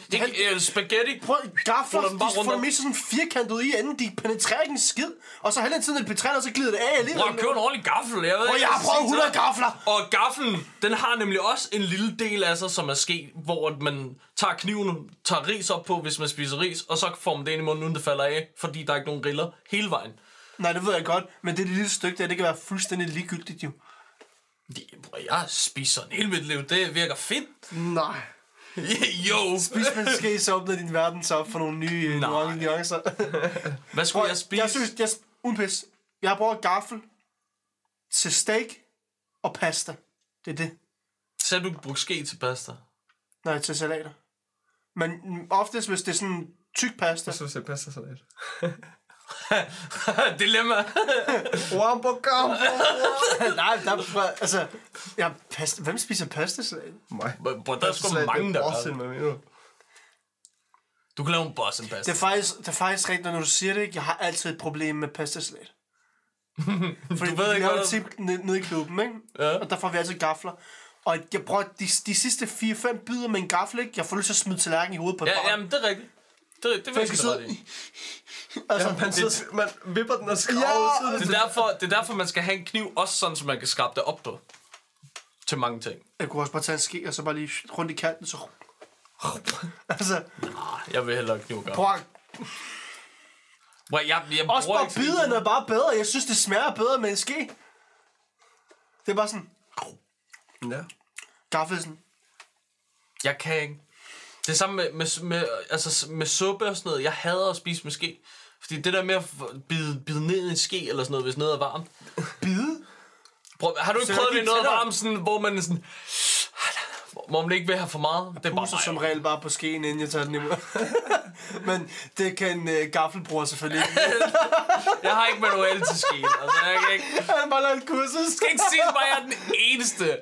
Spaghetti. Prøv, gafler, Ruller den bare de får det mest sådan firkantet ud i enden. De penetrerer ikke en skid. Og så halvdelen tiden et petræn, og så glider det af alligevel. Prøv at købe en ordentlig gaffel. Jeg har prøvet 100 gafler. Og gaffelen, den har nemlig også en lille del af sig, som er ske, hvor man tager kniven, tager ris op på, hvis man spiser ris, og så får man det ind i munden, uden det falder af, fordi der er ikke nogen griller hele vejen. Nej, det ved jeg godt, men det lille stykke der, det kan være fuldstændig ligegyldigt jo. Jeg spiser en hele mit liv, det virker fedt. Nej. Jo. Spis med en ske, så åbner din verden så op for nogle nye nuancer. Hvad skulle jeg spise? Jeg synes, uden pis, jeg har brugt gaffel til steak og pasta. Det er det. Så du bruger ske til pasta? Nej, til salater. Men oftest, hvis det er sådan tyk pasta. Så ser pasta salat. Dilemma. Nej, altså... Hvem spiser pastasalat? Mig. Der er sgu mange, der gør. Du kan lave en boss en pasta. Det er faktisk rigtigt, når du siger det. Jeg har altid et problem med pastasalat. Fordi ved ikke, vi har jo et tip nede i klubben, ikke? Ja. Og der får vi altid gafler. Og jeg bruger de sidste 4-5 bidder med en gaffel, ikke? Jeg får lyst til at smide tallerken i hovedet på et barn. Jamen, det er rigtigt. Det vil jeg sige ret i. Altså, man vipper den og skraver ud. Det er derfor, man skal have en kniv, også sådan, så man kan skrabe det op på. Til mange ting. Jeg kunne også bare tage en ske, og så bare lige rundt i kanten, så... Altså... Jeg vil hellere kniv gøre. Prøv Jeg også bare biderne er bare bedre. Jeg synes, det smager bedre med en ske. Det er bare sådan... Ja. Gaffelsen. Jeg kan ikke. Det er samme med suppe og sådan noget. Jeg hader at spise med ske. Fordi det der med at bide ned i en ske eller sådan noget, hvis noget er varmt. Bide? Har du ikke prøvet det i noget varmt, sådan, hvor man sådan... Hvor man ikke vil have for meget? Det er bare som regel bare på skeen, inden jeg tager den imod. Men det kan gaffelbruger selvfølgelig ikke. Jeg har ikke manual til skeen. Altså, jeg kan ikke... Han bare lavet et kursus. Jeg skal ikke sige, at jeg er den eneste.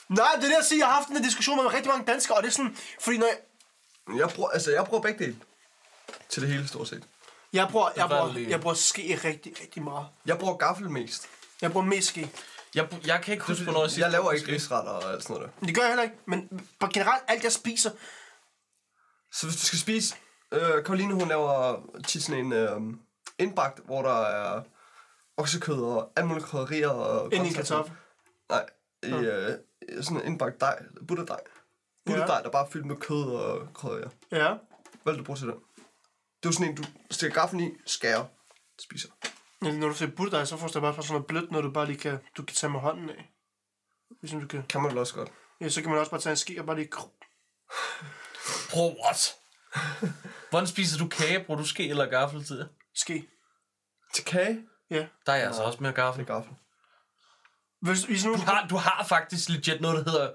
Nej, det er det at sige, jeg har haft en diskussion med rigtig mange danskere, og det er sådan, fordi når jeg bruger begge dele. Til det hele, stort set. Jeg bruger ske rigtig, rigtig meget. Jeg bruger gaffel mest. Jeg bruger mest ske. Jeg kan ikke huske, hvornår jeg siger... Jeg laver ikke risretter og alt sådan noget der. Det gør jeg heller ikke, men generelt alt jeg spiser... Så hvis du skal spise... Karoline, hun laver tit sådan en indbagt, hvor der er oksekød og alle mulige krydderier og... Ind i kartoffel? Nej, sådan en indbagt dej, butterdej. Butterdej, der bare er fyldt med kød og krydderier. Ja. Hvad vil du bruge til den? Det er jo sådan en, du stikker gaffelen i, skærer, spiser. Når du siger butterdej, så får du bare sådan noget blødt, når du bare lige kan tage med hånden af. Ligesom du kan. Kan man vel også godt. Ja, så kan man også bare tage en ske og bare lige... Bro, what? Hvordan spiser du kage? Bruger du ske eller gaffel til det? Ske. Til kage? Ja. Der er jeg altså også mere gaffel. Gaffel. Hvis nu... Du har faktisk legit noget, der hedder...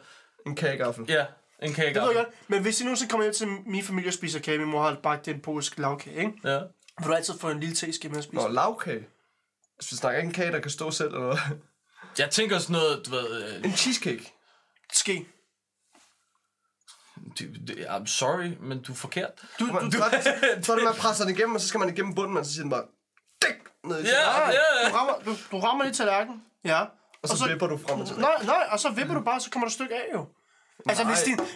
En kagegaffel. Ja, en kagegaffel. Det ved jeg godt. Men hvis I nogensinde kommer hjem til min familie og spiser kage, min mor har bagt en polsk lavkage, ikke? Ja. Vil du altid få en lille teske med at spise? Nå, lavkage. Altså, vi snakker ikke en kage, der kan stå selv, eller hvad? Jeg tænker sådan noget, du ved... En cheesecake. Ske. I'm sorry, men du er forkert. Så er det, man presser den igennem, og så skal man igennem bunden, og så siger den bare... Dæk! Ned i Du rammer lige tallerken. Ja. Og så vipper du frem og tilbage. Nej, og så vipper du bare, så kommer der et stykke af jo. Altså,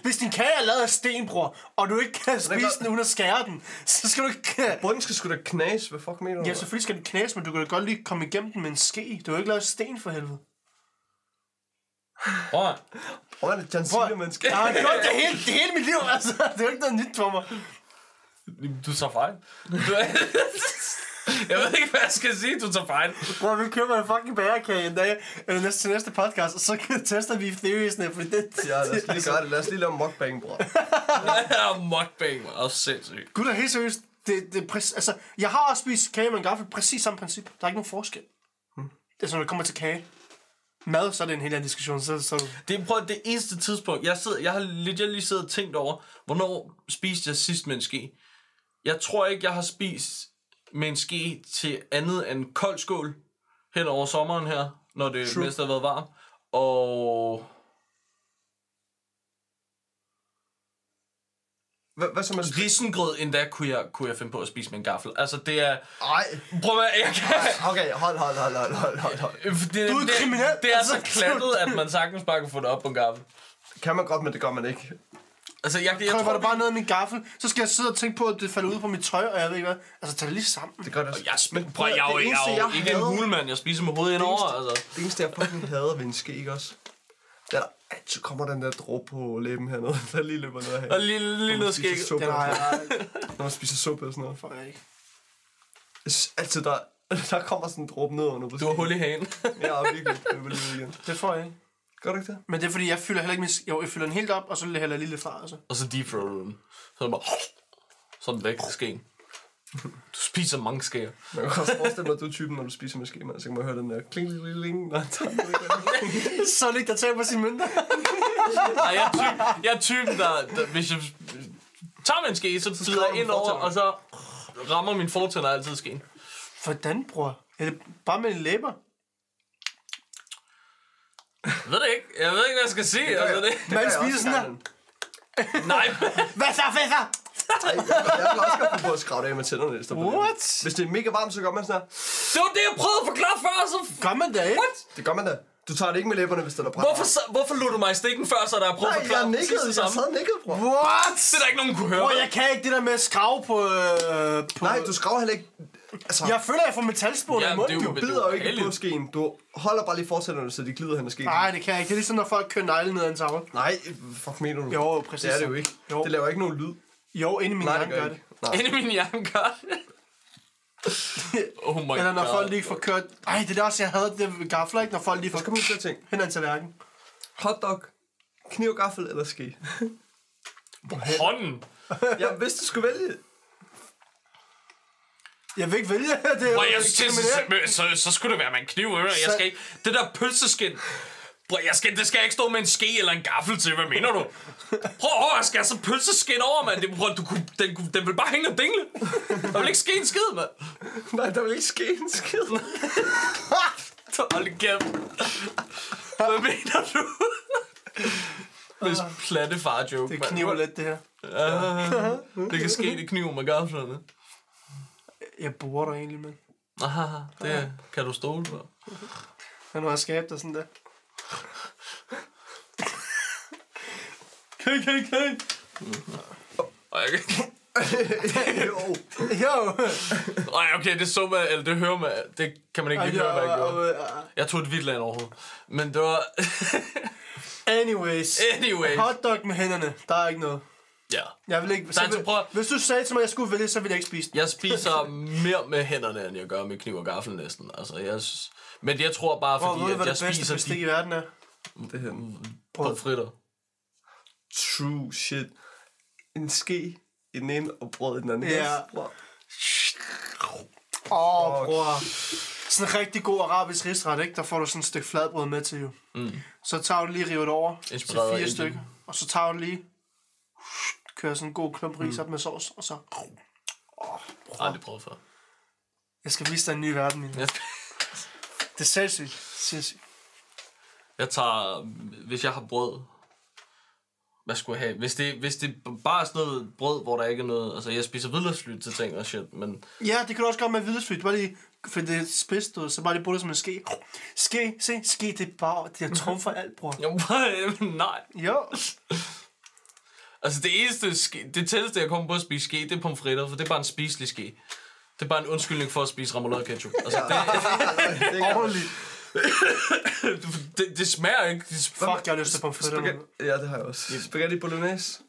hvis din kage er lavet af sten, bror, og du ikke kan spise den uden at skære den, så skal du ikke... Bunden skal sgu da knase, hvad fuck mener du? Ja, selvfølgelig skal den knase, men du kan da godt lige komme igennem den med en ske. Du har ikke lavet sten for helvede. Prøv er det John Cena-menneske? Jeg har gjort det hele mit liv, altså. Det er jo ikke noget nyt for mig. Du tager fejl. Jeg ved ikke, hvad jeg skal sige, du tager fejl. Bror, vi køber en fucking bagerkage en dag, eller til næste podcast, og så tester vi theoriesne, fordi det... Ja, lad os lige gøre det. Lad os lige lave mukbang, bror. Ja, mukbang, var også sindssygt. Gud, det er helt seriøst. Altså, jeg har også spist kage med en gaffel, præcis samme princip. Der er ikke nogen forskel. Det er sådan, når det kommer til kage. Mad, så er det en helt anden diskussion. Det eneste tidspunkt, jeg har legit lige siddet og tænkt over, hvornår spiste jeg sidst med en ske. Jeg tror ikke, jeg har spist med en ske til andet end kold skål hen over sommeren her, når det mest har været varmt. Og Hvad så med... Risengrød endda kunne jeg finde på at spise med en gaffel. Altså, det er... Ej. Prøv at jeg kan... Okay, hold. Du er kriminel. Det er så klattet, at man sagtens bare kan få det op på en gaffel. Kan man godt, men det gør man ikke. Altså, jeg tror, tror, der bare noget af min gaffel, så skal jeg sidde og tænke på, at det falder ud på mit tøj, og jeg ved ikke hvad. Altså, tag det lige sammen. Det gør det også. jeg er jo ikke en hulemand. Jeg spiser med hovedet indover, altså. Det eneste, jeg fucking hader ved en ske, ikke også? Det er der altid kommer den der dråbe på læben hernede, der lige løber ned her. Og lige noget skæg. Den har jeg Når man spiser suppe og sådan noget. for ikke. Jeg synes altid, der kommer sådan en dråbe ned under på Du har hul i hagen. Ja, virkelig. Det vil lige igen. Det får jeg ikke. Gør du ikke det? Men det er fordi, jeg fylder heller ikke min... Jo, jeg fylder den helt op, og så hælder jeg lige lidt fra, altså. Og så deepthroater du den. Så er det bare... Så er den væk, skeen. Du spiser mange skæer. Man kan også forestille mig, at du er typen, når du spiser med skema, så kan man høre den der kling, når han tager den. Så er det ikke, der taber sine mønter. Nej, jeg er typen, der hvis jeg tager med en ske, så slider jeg ind over, og så rammer min fortænder altid skeen. Hvordan, bror? Er det bare med dine læber? Jeg ved det ikke. Jeg ved ikke, hvad jeg skal sige. Altså, det. Man spiser sådan her. Nej. Hvad så? Jeg kan også godt finde på at skrave det af med tænderne. What? Hvis det er mega varmt, så gør man sådan her. Det var det, jeg prøvede at forklare før, så... Gør man det ikke? Det gør man da. Du tager det ikke med læberne, hvis det er brændt. Hvorfor lå du mig i stikken før, så der er prøvet at forklare jeg nikkede. Jeg sad nikket, bror. What? Det er der ikke nogen, kunne høre. Bror, jeg kan ikke det der med at skrave på... Nej, du skraver heller ikke... Altså, Jeg føler, jeg får metalspål i munden. du bider jo ikke på skeen. Du holder bare lige fortænderne, så de glider hen ad skeen. Nej, det kan jeg ikke. Det er ligesom, når folk kører negle ned ad en tavle. Nej, fuck mener du? Jo, præcis. Det er det jo ikke. Jo. Det laver ikke nogen lyd. Jo, inde i min hjerne gør det. Inde i min hjerne gør det. Oh my god. Eller når folk lige får kørt... Ej, det er også, jeg havde det ved gafler, ikke? Når folk lige får Så kommer du til at tænke. hen ad en tallerken. Hotdog, kniv, gaffel eller ske? Hånden. Ja, hvis du skulle vælge. Jeg vil ikke vælge det. Bro, så skulle det være med en kniv. Jeg skal ikke... Det der pølseskin... Bro, det skal jeg ikke stå med en ske eller en gaffel til. Hvad mener du? Prøv at skal så pølseskin over, mand. Den vil bare hænge og dingle. Der vil ikke ske en skid, mand. Nej, der vil ikke ske en skid. Hold kæft. Hvad mener du? Hvis platte far joke, Det kniver lidt, det her. Det kan ske, det kniver med gaflerne. Jeg bruger dig egentlig med. Aha, det kan du stole på. Han har skabt dig sådan der. K. Jo. Ej, okay, det så man, eller det hører man, det kan man ikke lige høre, hvad jeg gjorde. Jeg tog et vildt land overhovedet. Men det var... Anyways. Hotdog med hænderne, der er ikke noget. Ja. Jeg vil ikke... Hvis du sagde til mig, at jeg skulle vælge, så ville jeg ikke spise den. Jeg spiser mere med hænderne, end jeg gør med kniv og gaffel næsten. Altså, men jeg tror bare, fordi at jeg spiser de... i verden er? Det her. pomfritter. True shit. En ske i den ene og brød i den anden. Ja. Bror. Sådan en rigtig god arabisk risret, ikke? Der får du sådan et stykke fladbrød med til, jo. Så tager du lige river det over til 4 stykker. Og så tager du lige... kører sådan en god klump ris op med sovs, og så... Aldrig prøvet før. Jeg skal vise dig en ny verden, min. Det er sindssygt. Jeg tager... Hvis jeg har brød... Hvad skulle jeg have? Hvis det bare er sådan noget brød, hvor der ikke er noget... Altså, jeg spiser hvidløgsflyt til ting og shit, men... Ja, det kan du også gøre med hvidløgsflyt. Bare lige... For det er spidst, så bare lige bruge det som en ske. Ske, det er bare... Det er trumfer alt, bror. Jo, nej. Jo. Altså, det tætteste, jeg kommer på at spise ske, det er pomfritter, for det er bare en spiselig ske. Det er bare en undskyldning for at spise remoulade ketchup. Altså, det er ordentligt. Det smager ikke. Fuck, jeg har lyst til pomfritter. Ja, det har jeg også. Spaghetti bolognese.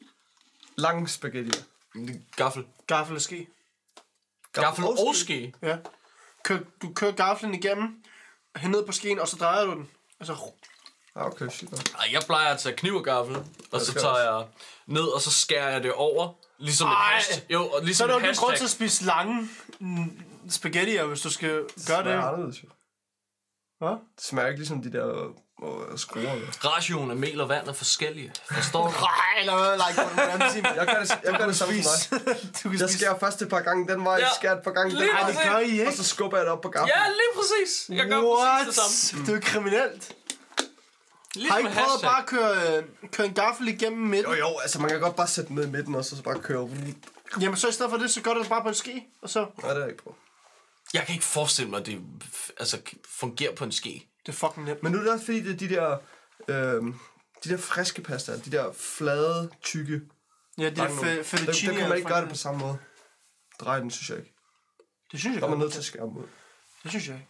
Lang spaghetti. Gaffel. Gaffel og ske. Gaffel og ske? Ja. Du kører gaflen igennem, hen ned på skeen, og så drejer du den. Altså... Okay, shit. Ej, jeg plejer at tage kniv og gaffel, og så tager jeg ned, og så skærer jeg det over. Ligesom et hashtag. Jo, og ligesom så er der jo grund til at spise lange spaghettier, hvis du skal gøre det. Det smager anderledes, jo. Hvad? Det smager ikke ligesom de der skruer. Ratioen af mel og vand er forskellige. Forstår du? Nej, eller hvad? Jeg gør det samme som dig. Jeg skærer først et par gange den vej, jeg skærer et par gange den vej, det gør I ikke. og så skubber jeg det op på gaffelen. Ja, lige præcis. Jeg gør præcis det samme. Det er jo kriminelt. Har I ikke prøvet bare at køre en gaffel igennem midten? Jo, altså man kan godt bare sætte den ned i midten, og så bare køre. Jamen så i stedet for det, så gør du det bare på en ske, og så... Nej, det er jeg ikke på. Jeg kan ikke forestille mig, at det fungerer på en ske. Det er fucking nemt. Men nu er det også fordi, det er de der friske pasta, de der flade, tykke... Ja, det er fettuccine. Der kan man ikke gøre det på samme måde. Drej den, synes jeg ikke. Det synes jeg Der er man godt. nødt til at skære dem ud. Det synes jeg ikke.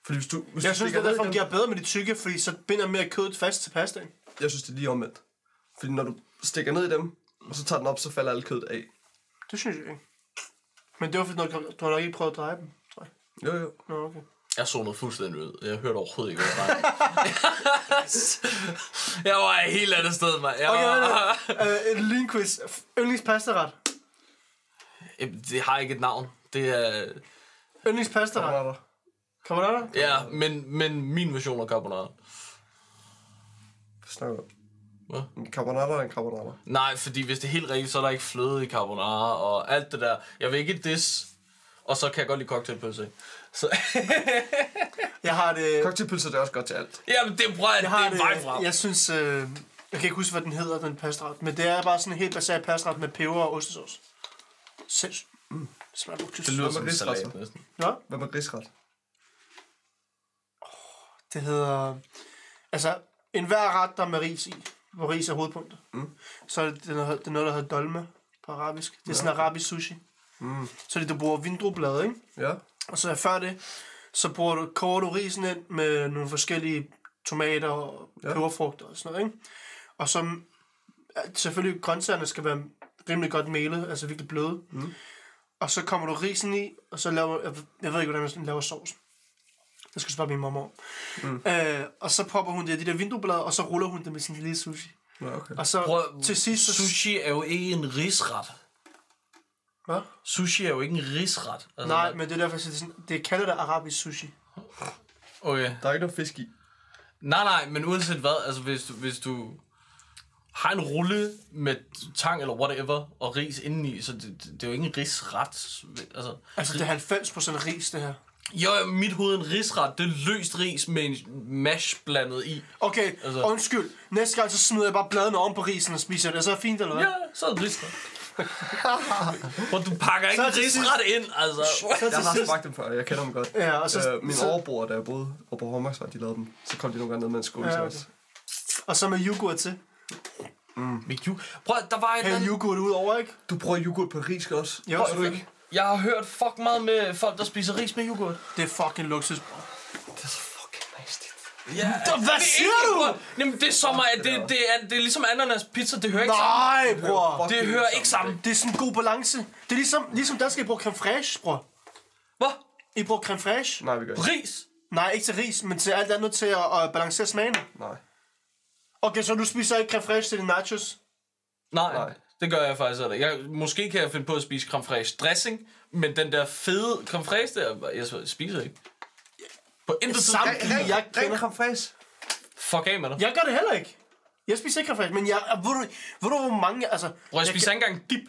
Fordi hvis Jeg synes, det der fungerer bedre med de tykke, fordi så binder mere kødet fast til pastaen. Jeg synes, det er lige omvendt. Fordi når du stikker ned i dem, og så tager den op, så falder alt kødet af. Det synes jeg ikke. Men det var fordi, du har nok ikke prøvet at dreje dem, tror jeg. Jo. Nå, okay. Jeg zonede fuldstændig ud. Jeg hørte overhovedet ikke, hvad jeg Jeg var et helt andet sted, mand. En lean quiz. Yndlingspastaret. Det har ikke et navn. Det er... Yndlingspastaret. Carbonara? Ja, men min version af carbonara. Hvad snakker du? Hvad? En carbonara er en carbonara. Nej, fordi hvis det er helt rigtigt, så er der ikke fløde i carbonara og alt det der. Jeg vil ikke dis, og så kan jeg godt lide cocktailpølse. Så Jeg har det... Cocktailpølse er også godt til alt. jamen, det prøver Jeg har det er vej frem. jeg synes... jeg kan ikke huske, hvad den hedder, den pastaret. Men det er bare sådan en helt baseret pastaret med peber og ostesauce. Sindssygt. Det smager luksus. Det lyder Hvad som med en salat risret? næsten. Nå, Hvad med risret? det hedder... Altså, enhver ret, der er med ris i, hvor ris er hovedpunktet. Så er det noget, der hedder dolme på arabisk. Det er sådan arabisk sushi. Så det, du bruger vindrueblade, ikke? Ja. Og så før det, så koger du risen ind med nogle forskellige tomater og peberfrugter og sådan noget, ikke? Og så selvfølgelig grøntsagerne skal være rimelig godt melet, altså virkelig bløde. Og så kommer du risen i, og så laver, jeg ved ikke, hvordan man laver sovsen. Det skal spørge min mamma om. Og så popper hun det de der vindrueblade, og så ruller hun det med sin lille sushi. Ja, okay. Og så til sidst... Sushi er jo ikke en risret. Hvad? Sushi er jo ikke en risret. Altså, Nej, men det er derfor, det kalder det arabisk sushi. Okay. Der er ikke noget fisk i. Nej, men uanset hvad, altså hvis du har en rulle med tang eller whatever, og ris indeni, så det er jo ikke en risret. Altså, det er 90% ris, det her. Jo, mit hoved er en risret, det er løst ris med en mash blandet i. Okay, undskyld. Næste gang, så smider jeg bare bladene om på risen og spiser det. Er så fint, eller hvad? Ja, så er det risret. Hvor du pakker ikke en risret ind, altså. Jeg har smagt dem før, jeg kender dem godt. Ja, og så... Min overbror, da jeg boede oppe på Hormaksvej, de lavede dem. Så kom de nogle gange ned med en skål til os. Og så med yoghurt til. Prøv, der var et Hæld yoghurt ud over, ikke? Du bruger yoghurt på ris også? Jo, Prøver du selvfølgelig. ikke? Jeg har hørt fuck meget med folk, der spiser ris med yoghurt. Det er fucking luksus. Det er så fucking nasty. Ja, Hvad siger du? Jamen, det er som at det er ligesom ananas pizza, det hører ikke Nej, bror. sammen. Det hører ikke sammen. Det er sådan en god balance. Det er ligesom der skal I bruge creme fraiche, bror. Hvad? I bruger creme fraiche? Nej, vi gør ikke. Ris? Nej, ikke til ris, men til alt andet til at balancere smagen. Nej. Okay, så du spiser ikke creme fraiche til dine nachos? Nej, det gør jeg faktisk ikke. Måske kan jeg finde på at spise creme fraiche dressing, men den der fede creme fraiche der, jeg spiser ikke. På intet tidspunkt. Ren creme fraiche. Fuck af med dig. Jeg gør det heller ikke. Jeg spiser ikke creme fraiche, men ved du hvor mange... Altså, Prøv at spise ikke engang dip.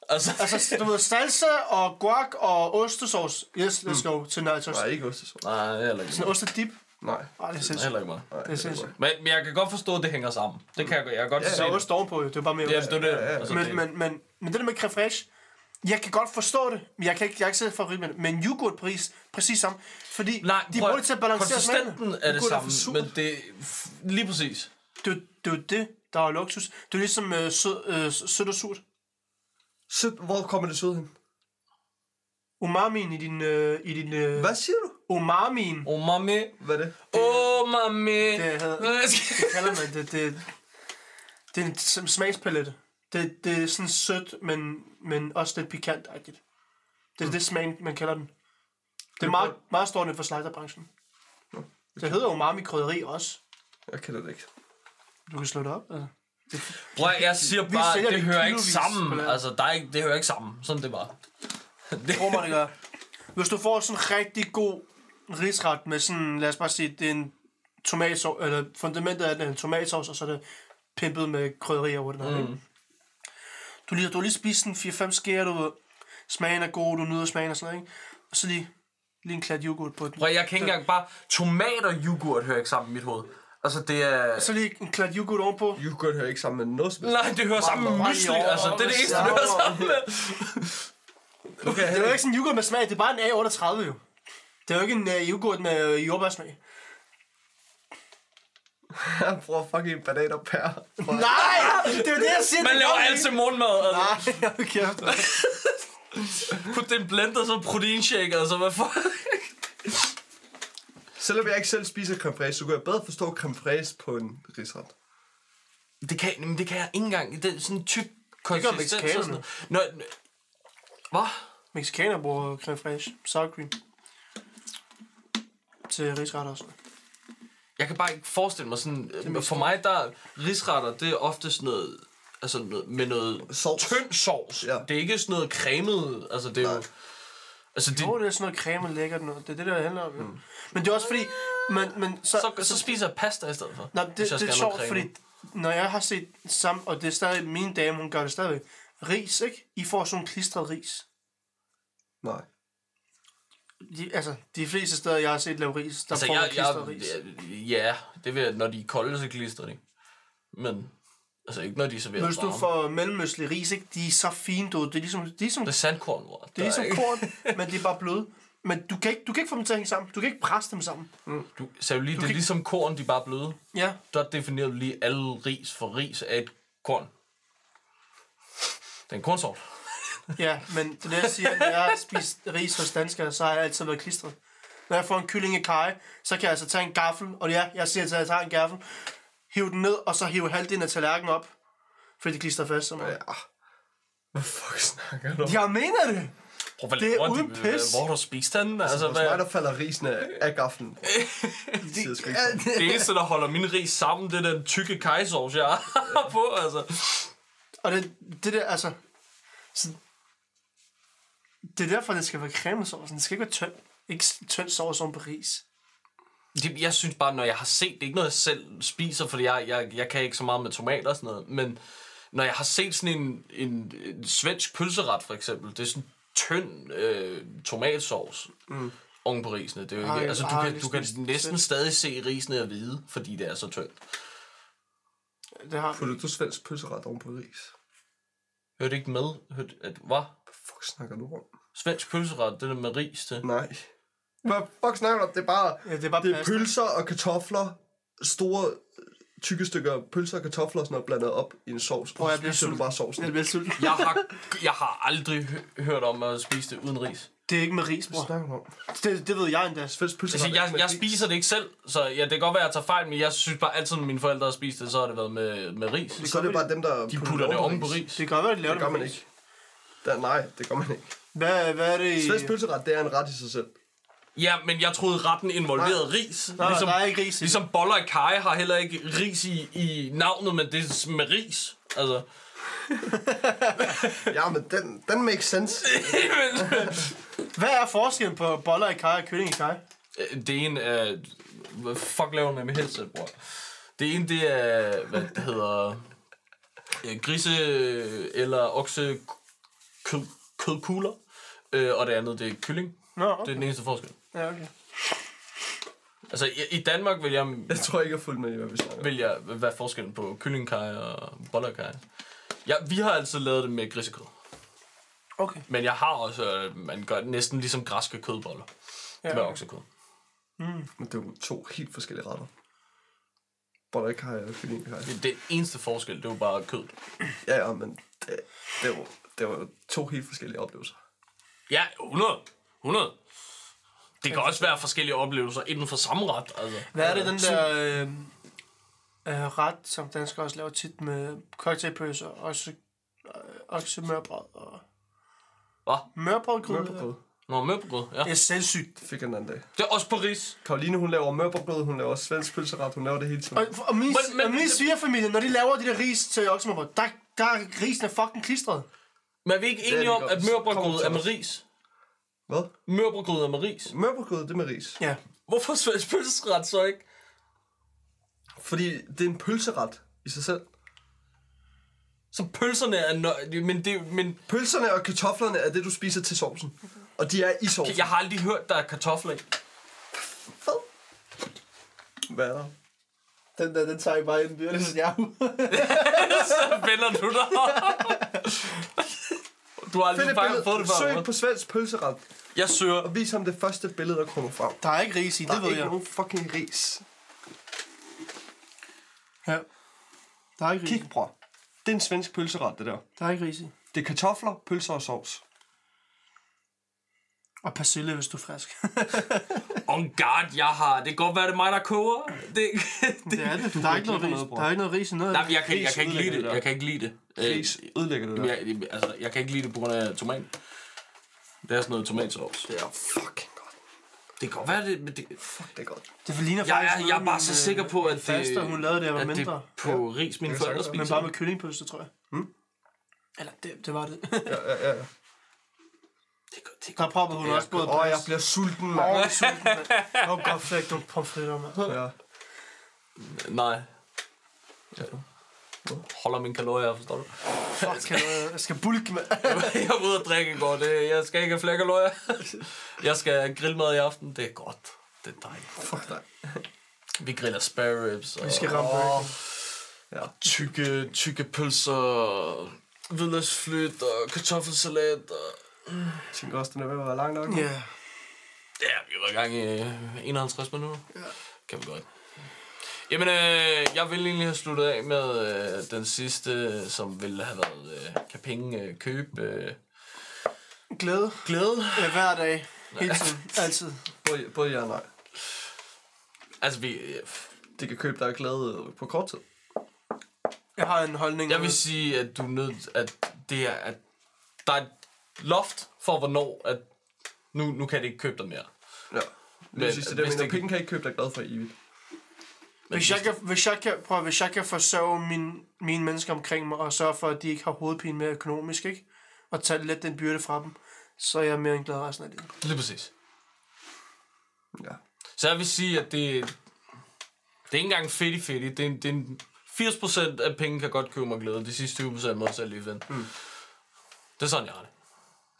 Altså, du ved, salsa og guac og ostesauce. Yes, let's go til nachos. Nej, ikke ostesauce. Nej, det er heller ikke. Sådan ostedip. Nej. Ej, det er Det er sindssygt. heller ikke mig. Det er sindssygt. Men jeg kan godt forstå, at det hænger sammen. Det kan jeg godt se. Der er ost ovenpå, jo. Det er bare mere Ja, ost. det er det. Altså, Men det der med creme fraiche, jeg kan godt forstå det, men jeg kan ikke sætte favorit med det. Men yoghurt præcis samme. Fordi nej, de bruger det til at balancere smagen. konsistenten er det samme, men det lige præcis. Det er jo det, der er luksus. Det er ligesom sødt og surt. Hvor kommer det sød hen? Umamien i din... Hvad siger du? Umamien. Umami. Hvad er det? Umami. Det kalder man det. Det er en smagspalette. Det er sådan sødt, men også lidt pikant-agtigt. Det er det smag, man kalder den. Det er meget, meget stort inden for slagterbranchen. Det hedder umami-krydderi også. Jeg kender det ikke. Du kan slå det op. Altså. Prøv, jeg siger Vi bare, sælger det det hører ikke kilovis sammen. på landet. Altså, det hører ikke sammen. Sådan det bare. Tror man, det gør. Hvis du får sådan en rigtig god risret med sådan, lad os bare sige, det er en tomatsauce, eller fundamentet af den er en tomatsauce, og så er det pimpet med krydderier over den her. Du har lige spist sådan 4-5 skærer, du ved, smagen er god, du nyder smagen og sådan noget, ikke? Og så lige en klat yoghurt på den. Prøv, jeg kan ikke engang bare... Tomat og yoghurt hører ikke sammen i mit hoved. Altså, det er... Så lige en klat yoghurt ovenpå. Yoghurt hører ikke sammen med noget som helst. Nej, det hører sammen med mysli. Altså, det er det eneste, det hører sammen med. Okay, Det er jo ikke sådan en yoghurt med smag, det er bare en A38 jo. Det er jo ikke en yoghurt med jordbærsmag. Jeg bruger fucking banan og pære. Nej! Det er jo det, jeg siger. Man laver altid morgenmad. Altså. Nej, jeg kæft. Put det i en blender, så proteinshake, altså hvad for... Selvom jeg ikke selv spiser creme fraiche, så kunne jeg bedre forstå creme fraiche på en risret. Det kan jeg ikke engang. Det er sådan en tyk Det gør konsistens. og sådan mexicanerne. noget. Hvad? Mexikaner bruger creme fraiche, sour cream. Til risretter og sådan. Jeg kan bare ikke forestille mig sådan... For mig, der risretter, det er ofte sådan noget... Altså noget, med noget Sovs. tynd sovs. Ja. Det er ikke sådan noget cremet. Altså det er jo... Altså det, Jo, det er sådan noget creme og lækkert noget. Det er det, der handler om. Mm. Men det er også fordi... Men så spiser jeg pasta i stedet for. Nej, hvis jeg det er skal have sjovt, noget creme. fordi når jeg har set sammen, og det er stadig min dame, hun gør det stadigvæk, ris, ikke? I får sådan klistret ris. Nej. De fleste steder, jeg har set lave ris, der Altså, får man klistret ris. ja, det vil jeg, når de er kolde, så klistrer de. Men, altså ikke når de er serveret Hvis du varme. får mellemøstlige ris, ikke? De er så fine, du. Det er ligesom, Det er sandkorn, hvor. det er ligesom korn, men det er bare bløde. Men du kan ikke få dem til at hænge sammen. Du kan ikke presse dem sammen. Du sagde jo lige, det er ligesom korn, de er bare bløde. Ja. Der definerer du lige alle ris, for ris er et korn. Det er en kornsort. Ja, men det er det, jeg siger, når jeg har spist ris hos danskere, så har jeg altid været klistret. Når jeg får en kylling i kaj, så kan jeg altså tage en gaffel, og ja, jeg siger, at jeg tager en gaffel, hive den ned, og så hive halvdelen af tallerkenen op, fordi det klistrer fast så meget. Ja. Hvad fuck snakker du om? Jeg mener det! Prøv, hvad Det er laver uden de? pis. Hvor har du spist den? Altså, Hos mig, der falder risene af gaflen. det eneste, der holder min ris sammen, det er den tykke kajsovs, jeg har på, altså. Og det der, altså... Så, det er derfor, det skal være cremesauce. Det skal ikke være tynd. Ikke tynd sovs om på ris. Jeg synes bare, når jeg har set, det er ikke noget, jeg selv spiser, fordi jeg kan ikke så meget med tomater og sådan noget, men når jeg har set sådan en svensk pølseret, for eksempel, det er sådan tynd tomatsovs oven på risene. Det er jo ikke, altså, du kan næsten stadig se risene er hvide, fordi det er så tyndt. Det har... Putter du svensk pølseret oven på ris? Hørte ikke med? Hvad? Hvad fuck snakker du om? Svensk pølseret, det der med ris til. Nej. Hvad fuck snakker du om? Det er bare, Ja, det er bare det er pasta. pølser og kartofler. Store, tykke stykker pølser og kartofler sådan noget blandet op i en sovs. Prøv, jeg Og bliver så spiser du sulten. bare sovsen. Jeg bliver sulten. Jeg har aldrig hørt om at spise det uden ris. Det er ikke med ris, Hvad bror. snakker du om? Det ved jeg endda. Svensk pølseret. Altså, jeg spiser det ikke selv, så ja, det kan godt være, at jeg tager fejl, men jeg synes bare altid, når mine forældre har spist det, så har det været med ris. Så er det bare dem, der De putter det oven på ris. Det kan godt være, at de laver Det gør man med ris. ikke. Nej, det gør man ikke. Hvad er det i... Svensk pølseret, det er en ret i sig selv. Ja, men jeg troede, retten involverede ris. Nej, der er ikke ris i. Ligesom boller i kaj har heller ikke ris i navnet, men det er med ris. Altså. Ja, men den makes sense. Hvad er forskellen på boller i kaj og kylling i kaj? Det ene er... Hvad fuck laver man med headset, bror? Det ene, det er... Hvad det hedder... Grise eller okse kødkugler. Og det andet, det er kylling. Nå, Det er den eneste forskel. Ja, okay. Altså, i Danmark vil jeg... Jeg tror ikke, jeg er fuldt med i, hvad vi snakker om. Hvad er forskellen på kyllingekaj og bollerkaj? Ja, vi har altid lavet det med grisekød. Okay. Men jeg har også... Man gør det næsten ligesom græske kødboller. Ja, Med okay. oksekød. Men det er jo 2 helt forskellige retter. Boller i kaj og kylling i kaj. Det eneste forskel, det er jo bare kød. Ja, men det var jo 2 helt forskellige oplevelser. Ja, 100. Det kan også være forskellige oplevelser inden for samme ret. Altså. Hvad er det, den der ret, som danskere også laver tit med cocktailpølser, også oksemørbrød og... Hvad? Mørbrødgryde? Mørbrød. Nå, mørbrød, ja. Det er sindssygt. Det fik jeg den anden dag. Det er også på ris. Karoline, hun laver mørbrød, hun laver også svensk pølseret, hun laver det hele tiden. Og min svigerfamilie, når de laver de der ris til oksemørbrød, der er risen fucking klistret. Men er vi ikke er enige de om, godt. at mørbrødgryde er med Kom til ris? Hvad? Mørbrødgryde er med ris. Mørbrød, det er med ris. Ja. Hvorfor svensk pølseret så ikke? Fordi det er en pølseret i sig selv. Så pølserne er... Men Pølserne og kartoflerne er det, du spiser til sovsen. Og de er i sovsen. jeg har aldrig hørt, der er kartofler i. Hvad er der? Den tager jeg bare i den byrde, så jeg Så vender du dig. Du har aldrig bare fået det før. Søg på svensk pølseret. Jeg søger. Og vis ham det første billede, der kommer frem. Der er ikke ris i, det ved Der er jeg. ikke nogen fucking ris. Ja. Der er ikke ris. Kig, bror. Det er en svensk pølseret, det der. Der er ikke ris i. Det er kartofler, pølser og sovs. Og persille, hvis du er frisk. On guard, jeg har. Det kan godt være, det er mig, der koger. Det er det. Der er ikke noget ris. Der er ikke noget ris i noget. Nej, jeg kan ikke lide det. Jeg kan ikke lide det. Ris ødelægger det der. Jeg kan ikke lide det på grund af tomat. Det er sådan noget tomatsovs. Det er fucking godt. Det kan godt være det, men det... Fuck, det er godt. Det ligner faktisk Jeg er bare så sikker på, at faster, hun lavede det, jeg var at mindre. det på ris, mine forældre spiser. Men bare med kyllingpølse, tror jeg. Eller det var det. Ja. Der proppede hun også både jeg bliver sulten, mand. Åh, godt flæk nogle pomfritter, mand. Ja. Nej. Holder mine kalorier, forstår du? Fuck, jeg skal bulke, mand. Jeg var ude og drikke i går. Jeg skal ikke have flere kalorier. Jeg skal have grillmad i aften. Det er godt. Det er dejligt. Fuck dig. Vi griller spare ribs. Vi skal ramme bacon. Ja. Tykke pølser, hvidløgsflyt og kartoffelsalat. Jeg tænker også, den er ved at være lang nok. Ja. Ja, vi var i gang i 51 minutter. Ja. Kan vi godt. Jamen, jeg ville egentlig have sluttet af med den sidste, som ville have været, kan penge købe? Glæde. Ja, hver dag. Hele tiden. Altid. Både ja og nej. Altså, Det kan købe dig glæde på kort tid. Jeg har en holdning. jeg vil sige, at du er nødt, at det er, at der er et loft for, hvornår, at nu kan det ikke købe dig mere. Ja. Men, Penge kan ikke købe dig glad for evigt. Hvis jeg kan forsørge mine mennesker omkring mig, og sørge for, at de ikke har hovedpine mere økonomisk, ikke? Og tage lidt den byrde fra dem, så er jeg mere end glad resten af livet. Lige præcis. Ja. Så jeg vil sige, at det er ikke engang fedt. Det er 80% af penge kan godt købe mig glæde. De sidste 20% må jeg selv lige finde. Det er sådan, jeg har det.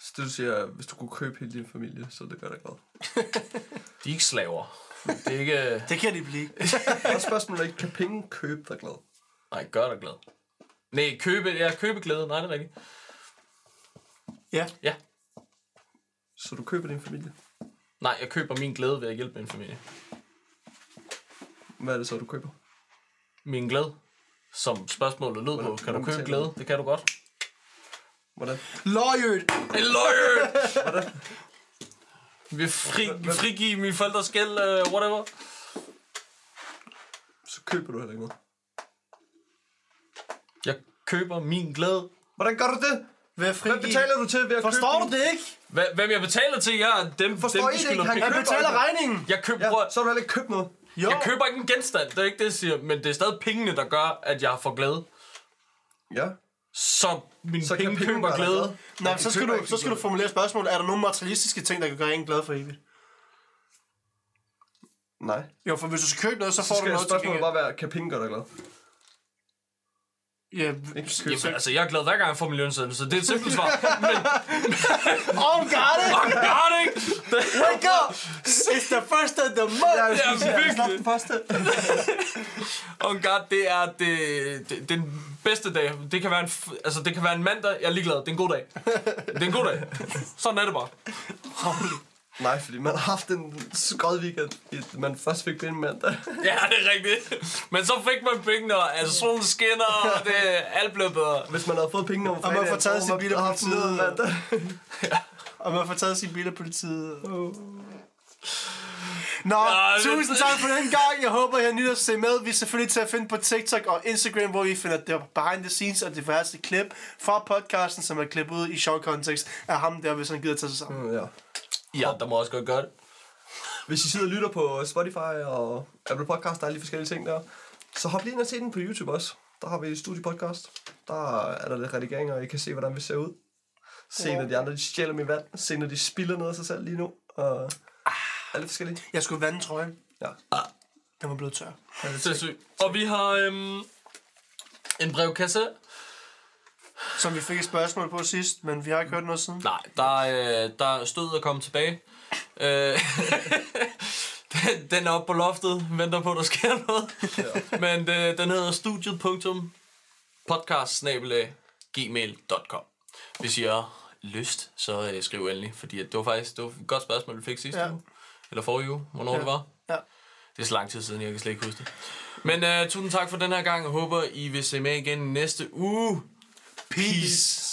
Så det du siger, hvis du kunne købe hele din familie, så det gør dig glad. De er ikke slaver. Det er ikke... Det kan de blive. Og spørgsmålet er ikke, kan penge købe dig glad? Nej, gør dig glad. Nej, købe glæde. Nej, det er rigtigt. Ja. Ja. Så du køber din familie? Nej, jeg køber min glæde ved at hjælpe min familie. Hvad er det så, du køber? Min glæde, som spørgsmålet lød på. Kan du købe glæde? Det kan du godt. Hvordan? Lawyer! Hvordan? Vi frigive mine forældres gæld, whatever. Så køber du heller ikke noget. Jeg køber min glæde. Hvordan gør du det? Hvad betaler du til ved at Forstår købe du det ikke? Hvem jeg betaler til, jeg er dem, Forstår dem I det skylder ikke? penge. Jeg betaler regningen. Jeg køber, Ja, så har du heller ikke købt noget. Jo. Jeg køber ikke en genstand, det er ikke det, jeg siger. Men det er stadig pengene, der gør, at jeg får glæde. Ja. Så mine Så penge kan køber gøre dig glæde. glad. Nej, så skal du formulere spørgsmålet. Er der nogle materialistiske ting, der kan gøre en glad for evigt? Nej. Jo, for hvis du skal købe noget, så får du skal noget til spørgsmålet gengæld. bare være, kan penge gøre dig glad? Ja, Jamen, altså, jeg er glad hver gang jeg får miljøansættelse, så det er et simpelt svar. Men, oh, got it! gør det ikke! Wake up! It's the first of the month! Ja, virkelig. Den første. Oh god, det er den bedste dag. Det kan være en mandag, jeg er ligeglad. Det er en god dag. Det er en god dag. Sådan er det bare. Nej, fordi man har haft en skød weekend, man først fik penge mandag. Ja, det er rigtigt. Men så fik man pengene, og altså solen skinner, og det alt blev bedre. Hvis man havde fået pengene om fredagen, man får taget sin bil af politiet. mandag. Og man får taget sin bil af politiet. Nå, tusind tak for den gang. Jeg håber, I har nyt at se med. Vi er selvfølgelig til at finde på TikTok og Instagram, hvor vi finder det behind the scenes og diverse klip fra podcasten, som er klippet ud i sjov kontekst af ham der, hvis han gider tage sig sammen. Ja. Ja, der må også godt gøre det. Hvis I sidder og lytter på Spotify og Apple Podcast, der er lige forskellige ting der, så hop lige ind og se den på YouTube også. Der har vi et studiepodcast. Der er der lidt redigeringer, og I kan se, hvordan vi ser ud. Se, når de andre de stjæler min vand. Se, når de spilder ned af sig selv lige nu. Og er lidt forskellige. Jeg skulle vande trøjen. Ja. Den var blevet tør. Det er sygt. Og vi har en brevkasse. Som vi fik et spørgsmål på sidst, men vi har ikke hørt noget siden. Nej, der er stød at komme tilbage. Den er oppe på loftet, venter på, at der sker noget. Men den hedder studiet.podcast@gmail.com. Hvis I har lyst, så skriv endelig, fordi det var et godt spørgsmål, vi fik sidste uge. Eller forrige uge, hvornår det var. Ja. Det er så lang tid siden, jeg kan slet ikke huske det. Men tusind tak for den her gang. Jeg håber, I vil se med igen næste uge. Peace.